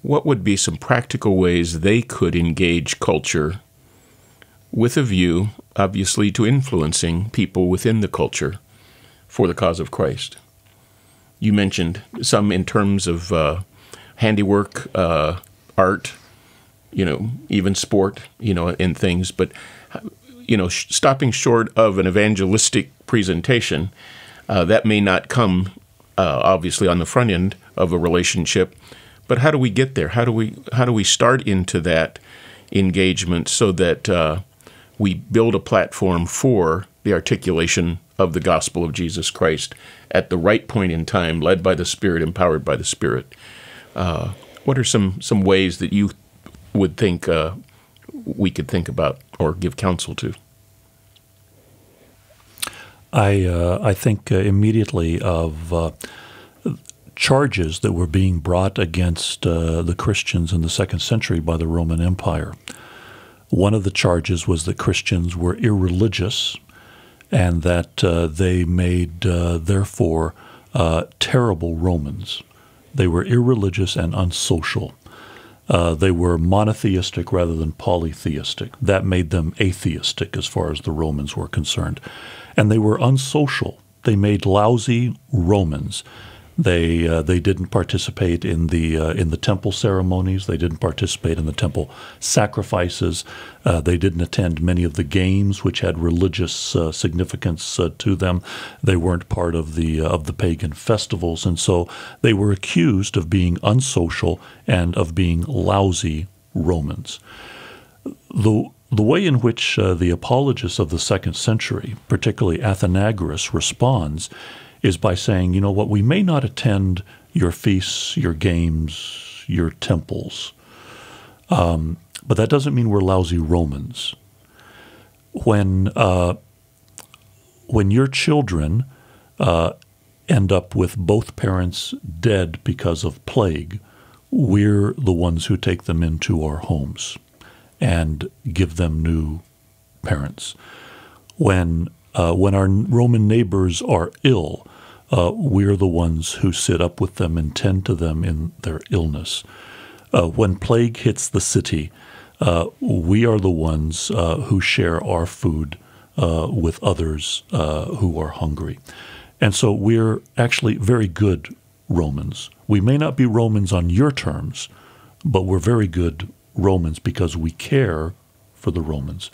What would be some practical ways they could engage culture with a view, obviously, to influencing people within the culture for the cause of Christ? You mentioned some in terms of handiwork, art, even sport, and things. But, stopping short of an evangelistic presentation, that may not come, obviously, on the front end of a relationship. But how do we get there? How do we start into that engagement so that we build a platform for the articulation of the gospel of Jesus Christ at the right point in time, led by the Spirit, empowered by the Spirit? What are some ways that you would think we could think about or give counsel to? I think immediately of charges that were being brought against the Christians in the 2nd century by the Roman Empire. One of the charges was that Christians were irreligious and that they made, therefore, terrible Romans. They were irreligious and unsocial. They were monotheistic rather than polytheistic. That made them atheistic as far as the Romans were concerned. And they were unsocial. They made lousy Romans. They didn't participate in the temple ceremonies. They didn't participate in the temple sacrifices. They didn't attend many of the games which had religious significance to them. They weren't part of the pagan festivals, and so they were accused of being unsocial and of being lousy Romans. The way in which the apologists of the 2nd century, particularly Athenagoras, responds is by saying, we may not attend your feasts, your games, your temples, but that doesn't mean we're lousy Romans. When your children end up with both parents dead because of plague, we're the ones who take them into our homes and give them new parents. When When our Roman neighbors are ill, we're the ones who sit up with them and tend to them in their illness. When plague hits the city, we are the ones who share our food with others who are hungry. And so we're actually very good Romans. We may not be Romans on your terms, but we're very good Romans because we care for the Romans.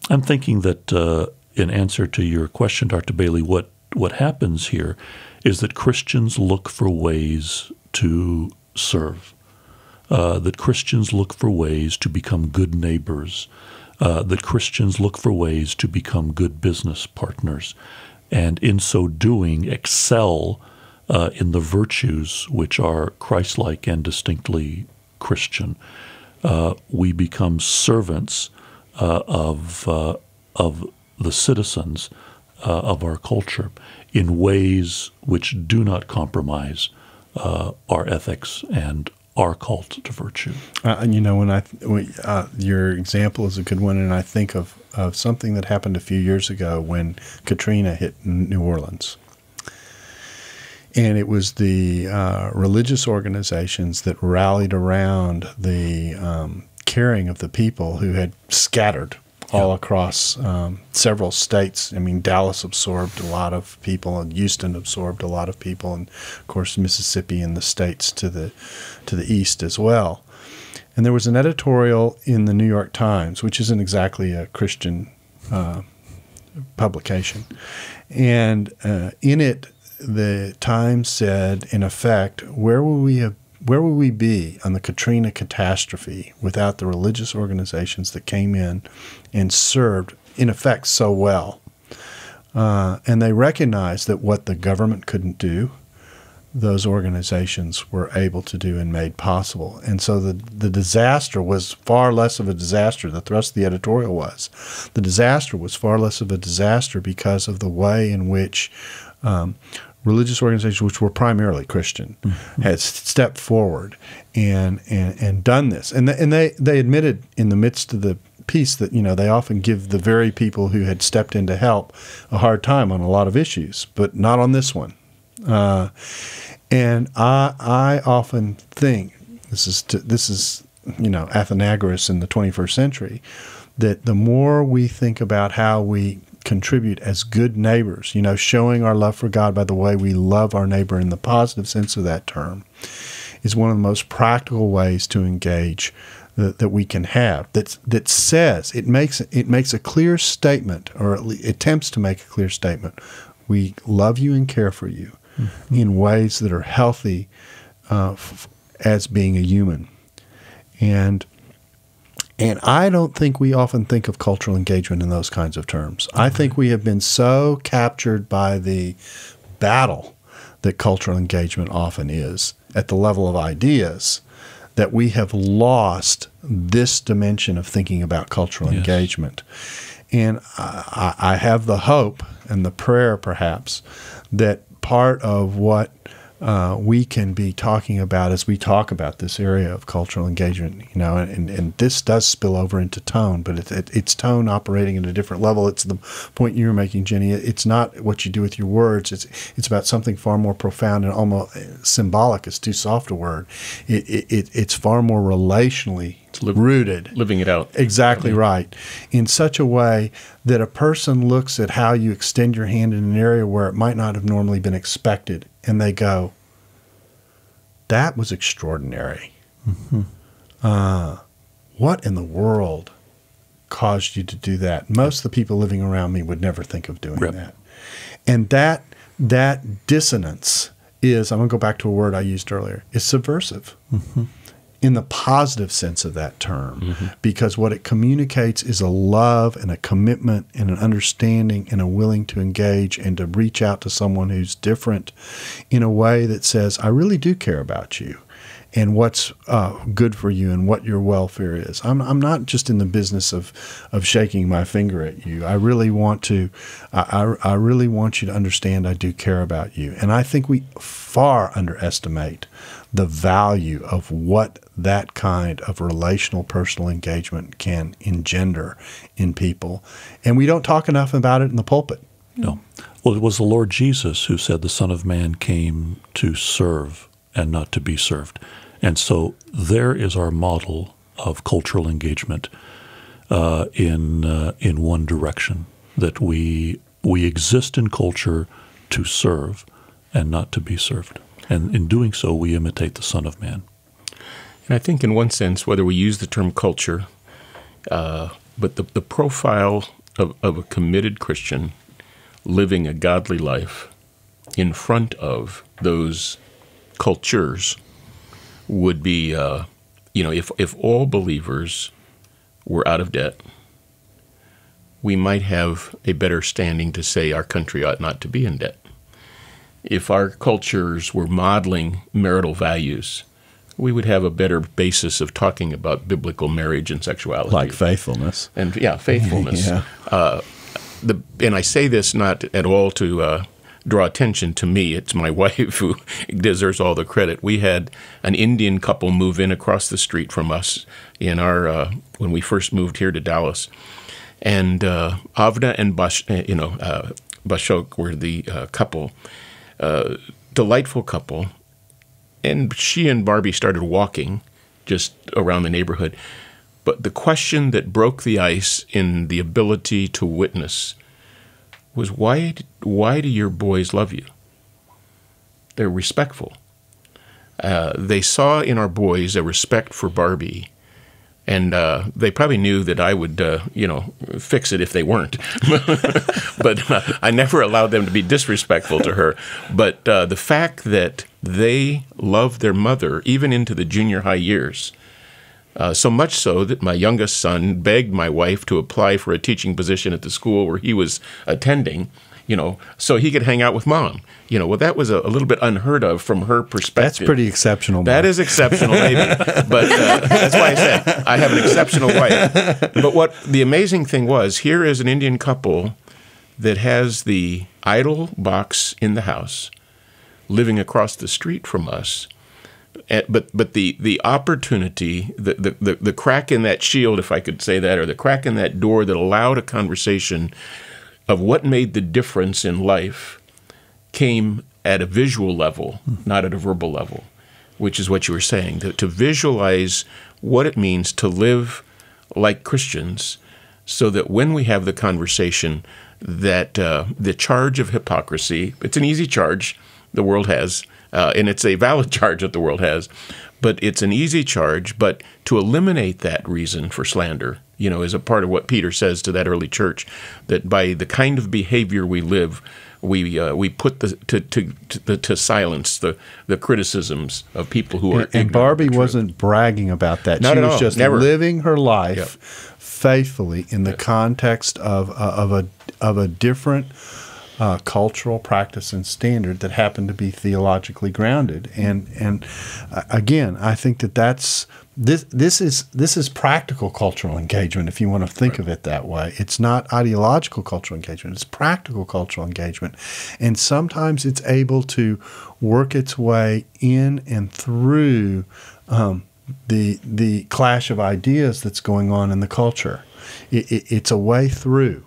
I'm thinking that in answer to your question, Dr. Bailey, what happens here is that Christians look for ways to serve, that Christians look for ways to become good neighbors, that Christians look for ways to become good business partners, and in so doing excel in the virtues which are Christ-like and distinctly Christian. We become servants of the citizens of our culture in ways which do not compromise our ethics and our call to virtue. Your example is a good one, and I think of something that happened a few years ago when Katrina hit New Orleans. And it was the religious organizations that rallied around the caring of the people who had scattered all across several states. I mean, Dallas absorbed a lot of people, and Houston absorbed a lot of people, and of course Mississippi and the states to the east as well. And there was an editorial in the New York Times, which isn't exactly a Christian publication, and in it, the Times said, in effect, where will we be on the Katrina catastrophe without the religious organizations that came in and served, in effect, so well? And they recognized that what the government couldn't do, those organizations were able to do and made possible. And so the disaster was far less of a disaster. The thrust of the editorial was. The disaster was far less of a disaster because of the way in which religious organizations, which were primarily Christian, had stepped forward and done this. And they admitted in the midst of the piece that, they often give the very people who had stepped in to help a hard time on a lot of issues, but not on this one. And I often think, this is Athenagoras in the 21st century, that the more we think about how we contribute as good neighbors, showing our love for God by the way we love our neighbor in the positive sense of that term, is one of the most practical ways to engage that we can have. That says, it makes a clear statement, or at least attempts to make a clear statement. We love you and care for you in ways that are healthy as being a human. And I don't think we often think of cultural engagement in those kinds of terms. I think we have been so captured by the battle that cultural engagement often is at the level of ideas that we have lost this dimension of thinking about cultural engagement. And I have the hope and the prayer, perhaps, that part of what we can be talking about as we talk about this area of cultural engagement, and this does spill over into tone, but it's tone operating at a different level. It's the point you were making, Jenny. It's not what you do with your words. It's about something far more profound and almost symbolic. It's too soft a word. It's far more relationally rooted. Living it out. Exactly right. In such a way that a person looks at how you extend your hand in an area where it might not have normally been expected, and they go, that was extraordinary. What in the world caused you to do that? Most of the people living around me would never think of doing that. And that dissonance is, I'm going to go back to a word I used earlier, is subversive. In the positive sense of that term, because what it communicates is a love and a commitment and an understanding and a willing to engage and to reach out to someone who's different in a way that says, I really do care about you. and what's good for you and what your welfare is. I'm not just in the business of shaking my finger at you. I really want to. I really want you to understand I do care about you, and I think we far underestimate the value of what that kind of relational personal engagement can engender in people. And we don't talk enough about it in the pulpit. No. Well, it was the Lord Jesus who said the Son of Man came to serve and not to be served. And so there is our model of cultural engagement in one direction, that we exist in culture to serve and not to be served. And in doing so, we imitate the Son of Man. And I think in one sense, whether we use the term culture, but the profile of a committed Christian living a godly life in front of those cultures would be, if all believers were out of debt, we might have a better standing to say our country ought not to be in debt. If our cultures were modeling marital values, we would have a better basis of talking about biblical marriage and sexuality. Like faithfulness. And faithfulness. Yeah. And I say this not at all to draw attention to me. It's my wife who deserves all the credit. We had an Indian couple move in across the street from us in our when we first moved here to Dallas. And Avna and Bashok were the couple. Delightful couple, and she and Barbie started walking just around the neighborhood. But the question that broke the ice in the ability to witness was, why do your boys love you? They're respectful. They saw in our boys a respect for Barbie, and they probably knew that I would, fix it if they weren't. But I never allowed them to be disrespectful to her. But the fact that they loved their mother, even into the junior high years, so much so that my youngest son begged my wife to apply for a teaching position at the school where he was attending, so he could hang out with Mom. Well, that was a little bit unheard of from her perspective. That's pretty exceptional, Mom. That is exceptional, maybe. But that's why I said I have an exceptional wife. But what the amazing thing was, here is an Indian couple that has the idol box in the house, living across the street from us. But the opportunity, the crack in that shield, if I could say that, or the crack in that door that allowed a conversation of what made the difference in life came at a visual level, not at a verbal level, which is what you were saying, to visualize what it means to live like Christians so that when we have the conversation that the charge of hypocrisy, it's an easy charge the world has, and it's a valid charge that the world has, but it's an easy charge, but to eliminate that reason for slander, is a part of what Peter says to that early church, that by the kind of behavior we live, we put to silence the criticisms of people who are ignorant. And Barbie wasn't bragging about that. Not she at was all. just Never. living her life faithfully in the context of a different cultural practice and standard that happened to be theologically grounded. And again, I think that's this is practical cultural engagement, if you want to think of it that way. It's not ideological cultural engagement. It's practical cultural engagement. And sometimes it's able to work its way in and through the clash of ideas that's going on in the culture. It's a way through.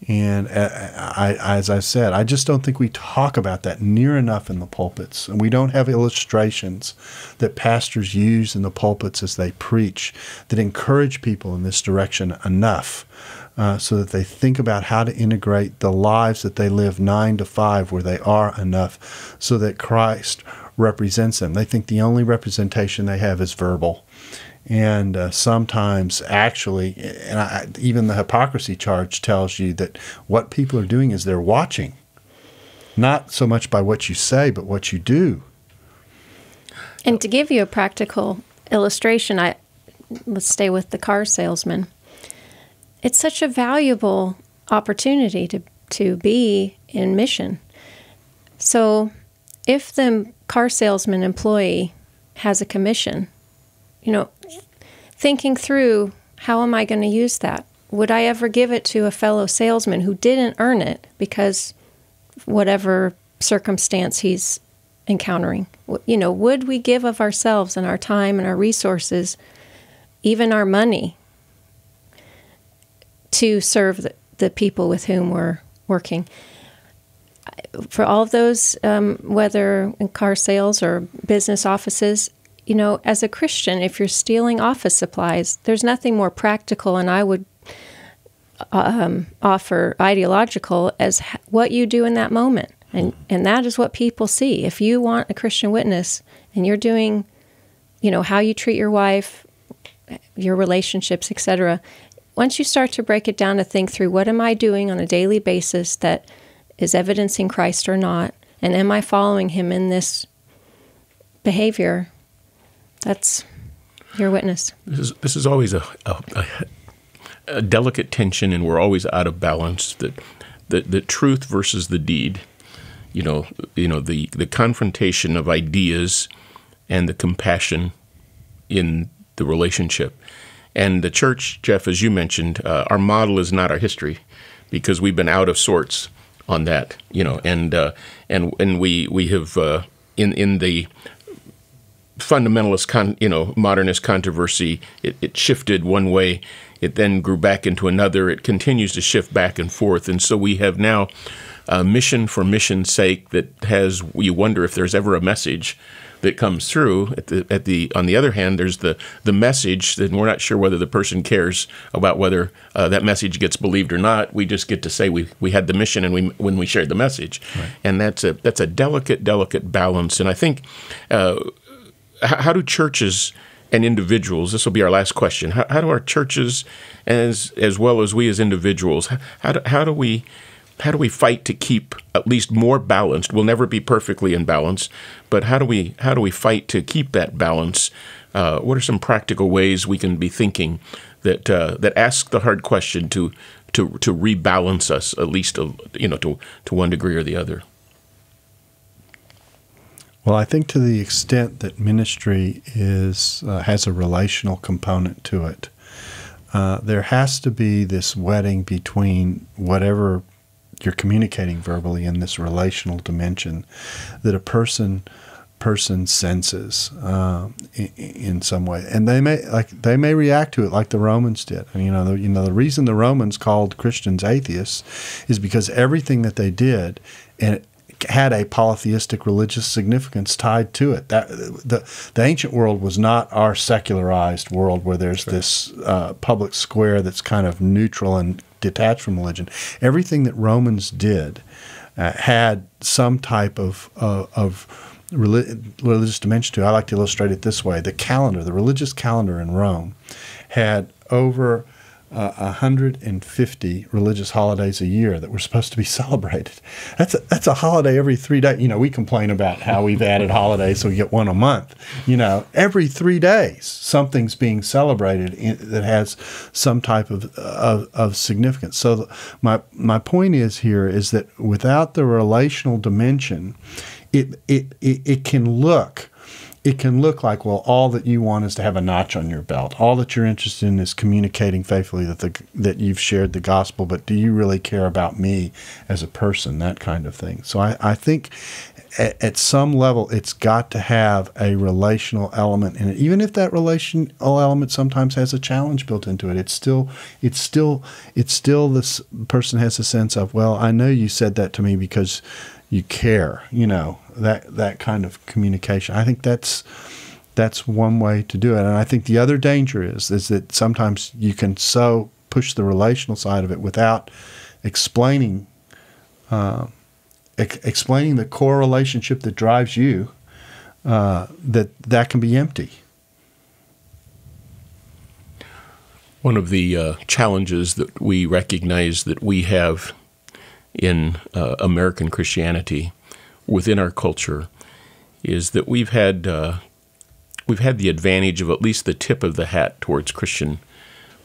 And as I said, I just don't think we talk about that near enough in the pulpits. And we don't have illustrations that pastors use in the pulpits as they preach that encourage people in this direction enough so that they think about how to integrate the lives that they live 9 to 5 where they are enough so that Christ represents them. They think the only representation they have is verbal. And sometimes, actually, even the hypocrisy charge tells you that what people are doing is they're watching, not so much by what you say, but what you do. And to give you a practical illustration, let's stay with the car salesman. It's such a valuable opportunity to be in mission. So if the car salesman employee has a commission. Thinking through, how am I going to use that? Would I ever give it to a fellow salesman who didn't earn it because whatever circumstance he's encountering? Would we give of ourselves and our time and our resources, even our money, to serve the people with whom we're working? For all of those, whether in car sales or business offices, as a Christian, if you're stealing office supplies, there's nothing more practical, and I would offer ideological, as what you do in that moment. And that is what people see. If you want a Christian witness and you're doing, how you treat your wife, your relationships, etc., once you start to break it down to think through, what am I doing on a daily basis that is evidencing Christ or not, and am I following him in this behavior? That's your witness. This is always a delicate tension, and we're always out of balance. The truth versus the deed. The confrontation of ideas and the compassion in the relationship. And the church, Jeff, as you mentioned, our model is not our history, because we've been out of sorts on that. And we have in the fundamentalist, modernist controversy, it shifted one way, it then grew back into another, it continues to shift back and forth, and so we have now mission for mission's sake that you wonder if there's ever a message that comes through. On the other hand, there's the message, and we're not sure whether the person cares about whether that message gets believed or not. We just get to say we had the mission and when we shared the message, right. And that's a delicate balance. And I think. How do churches and individuals, this will be our last question, how do our churches, as well as we as individuals, how do we fight to keep at least more balanced? We'll never be perfectly in balance, but how do we fight to keep that balance? What are some practical ways we can be thinking that ask the hard question to rebalance us, at least to one degree or the other? Well, I think to the extent that ministry has a relational component to it, there has to be this wedding between whatever you're communicating verbally in this relational dimension that a person senses in some way, and they may react to it like the Romans did. And, the reason the Romans called Christians atheists is because everything that they did and had a polytheistic religious significance tied to it. The ancient world was not our secularized world where there's this public square that's kind of neutral and detached from religion. Everything that Romans did had some type of religious dimension to it. I like to illustrate it this way. The religious calendar in Rome had over 150 religious holidays a year that were supposed to be celebrated. That's a holiday every 3 days. We complain about how we've added holidays so we get one a month. Every 3 days something's being celebrated that has some type of significance. So my point is that without the relational dimension, it can look. It can look like, well, all that you want is to have a notch on your belt. All that you're interested in is communicating faithfully that you've shared the gospel, but do you really care about me as a person, that kind of thing. So I think at some level it's got to have a relational element in it. Even if that relational element sometimes has a challenge built into it, it's still this person has a sense of, well, I know you said that to me because you care, that kind of communication. I think that's one way to do it. And I think the other danger is that sometimes you can so push the relational side of it without explaining the core relationship that drives you, that can be empty. One of the challenges that we recognize that we have in American Christianity within our culture is that we've had the advantage of at least the tip of the hat towards Christian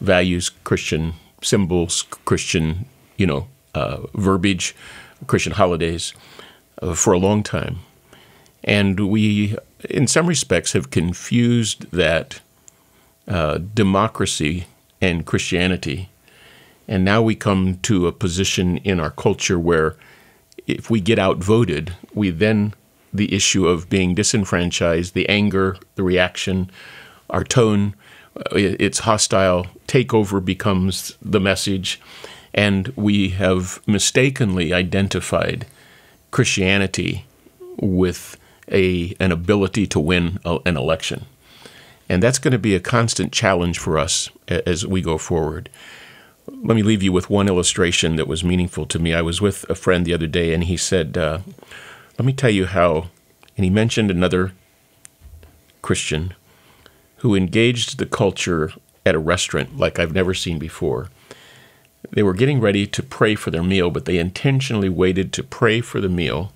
values, Christian symbols, Christian verbiage, Christian holidays for a long time, and we in some respects, have confused that democracy and Christianity. And now we come to a position in our culture where if we get outvoted, the issue of being disenfranchised, the anger, the reaction, our tone, it's hostile, takeover becomes the message, and we have mistakenly identified Christianity with an ability to win an election. And that's going to be a constant challenge for us as we go forward. Let me leave you with one illustration that was meaningful to me. I was with a friend the other day, and he said, let me tell you how, and he mentioned another Christian who engaged the culture at a restaurant like I've never seen before. They were getting ready to pray for their meal, but they intentionally waited to pray for the meal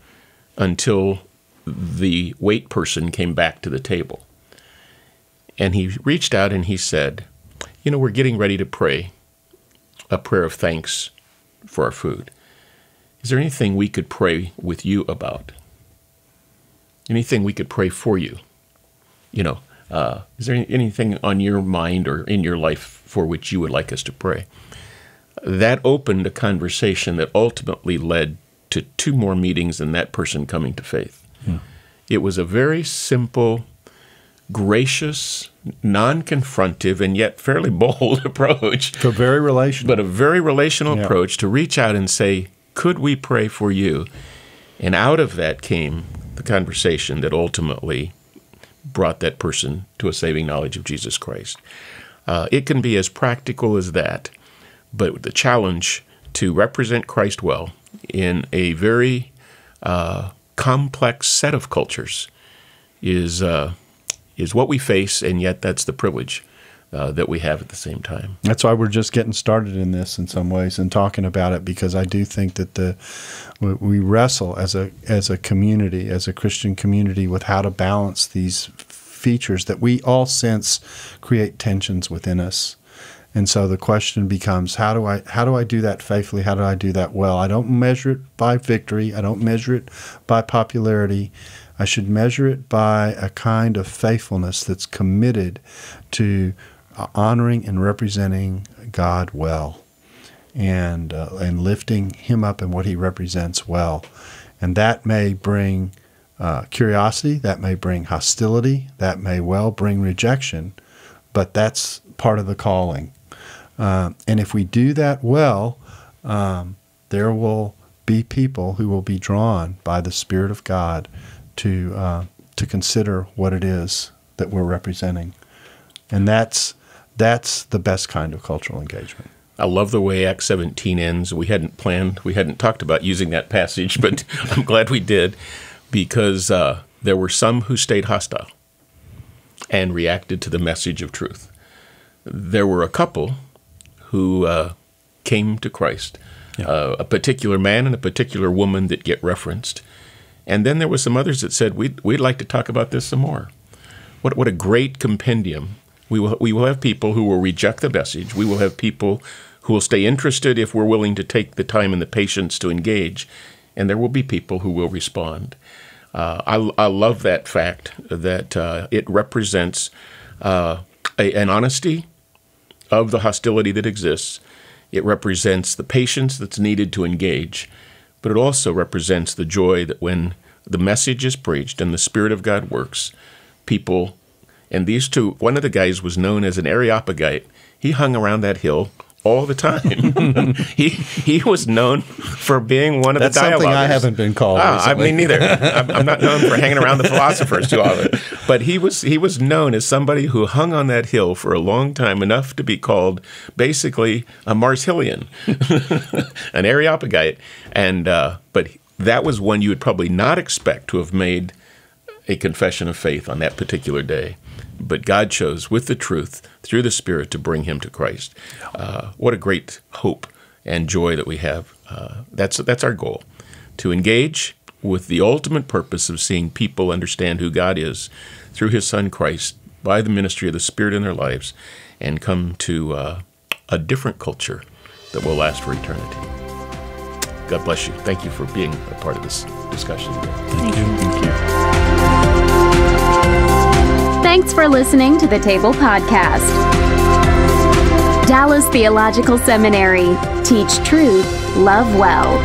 until the wait person came back to the table. And he reached out and he said, we're getting ready to pray a prayer of thanks for our food. Is there anything we could pray with you about? Anything we could pray for you? Is there anything on your mind or in your life for which you would like us to pray? That opened a conversation that ultimately led to 2 more meetings and that person coming to faith. Yeah. It was a very simple, gracious, non-confrontive, and yet fairly bold approach. So very relational. But a very relational approach to reach out and say, could we pray for you? And out of that came the conversation that ultimately brought that person to a saving knowledge of Jesus Christ. It can be as practical as that, but the challenge to represent Christ well in a very complex set of cultures is what we face, and yet that's the privilege that we have at the same time. That's why we're just getting started in this in some ways and talking about it, because I do think that we wrestle as a community, as a Christian community, with how to balance these features that we all sense create tensions within us. And so the question becomes, how do I do that faithfully? How do I do that well? I don't measure it by victory. I don't measure it by popularity. I should measure it by a kind of faithfulness that's committed to honoring and representing God well, and lifting Him up in what He represents well. And that may bring curiosity, that may bring hostility, that may well bring rejection, but that's part of the calling. And if we do that well, there will be people who will be drawn by the Spirit of God to consider what it is that we're representing. And that's the best kind of cultural engagement. I love the way Acts 17 ends. We hadn't talked about using that passage, but I'm glad we did, because there were some who stayed hostile and reacted to the message of truth. There were a couple who came to Christ, a particular man and a particular woman that get referenced. And then there were some others that said, we'd like to talk about this some more. What a great compendium. We will have people who will reject the message. We will have people who will stay interested if we're willing to take the time and the patience to engage. And there will be people who will respond. I love that fact that it represents an honesty of the hostility that exists. It represents the patience that's needed to engage. But it also represents the joy that when the message is preached and the Spirit of God works, people, and these two, one of the guys was known as an Areopagite. He hung around that hill all the time. he was known for being one of the dialoguers. That's something I haven't been called recently. I mean, neither. I'm not known for hanging around the philosophers too often. But he was known as somebody who hung on that hill for a long time, enough to be called basically a Marshillian, an Areopagite. And but that was one you would probably not expect to have made a confession of faith on that particular day. But God chose, with the truth, through the Spirit, to bring him to Christ. What a great hope and joy that we have. That's our goal, to engage with the ultimate purpose of seeing people understand who God is through his Son Christ by the ministry of the Spirit in their lives, and come to a different culture that will last for eternity. God bless you. Thank you for being a part of this discussion today. Thank you. Thanks for listening to the Table Podcast. Dallas Theological Seminary. Teach truth, love well.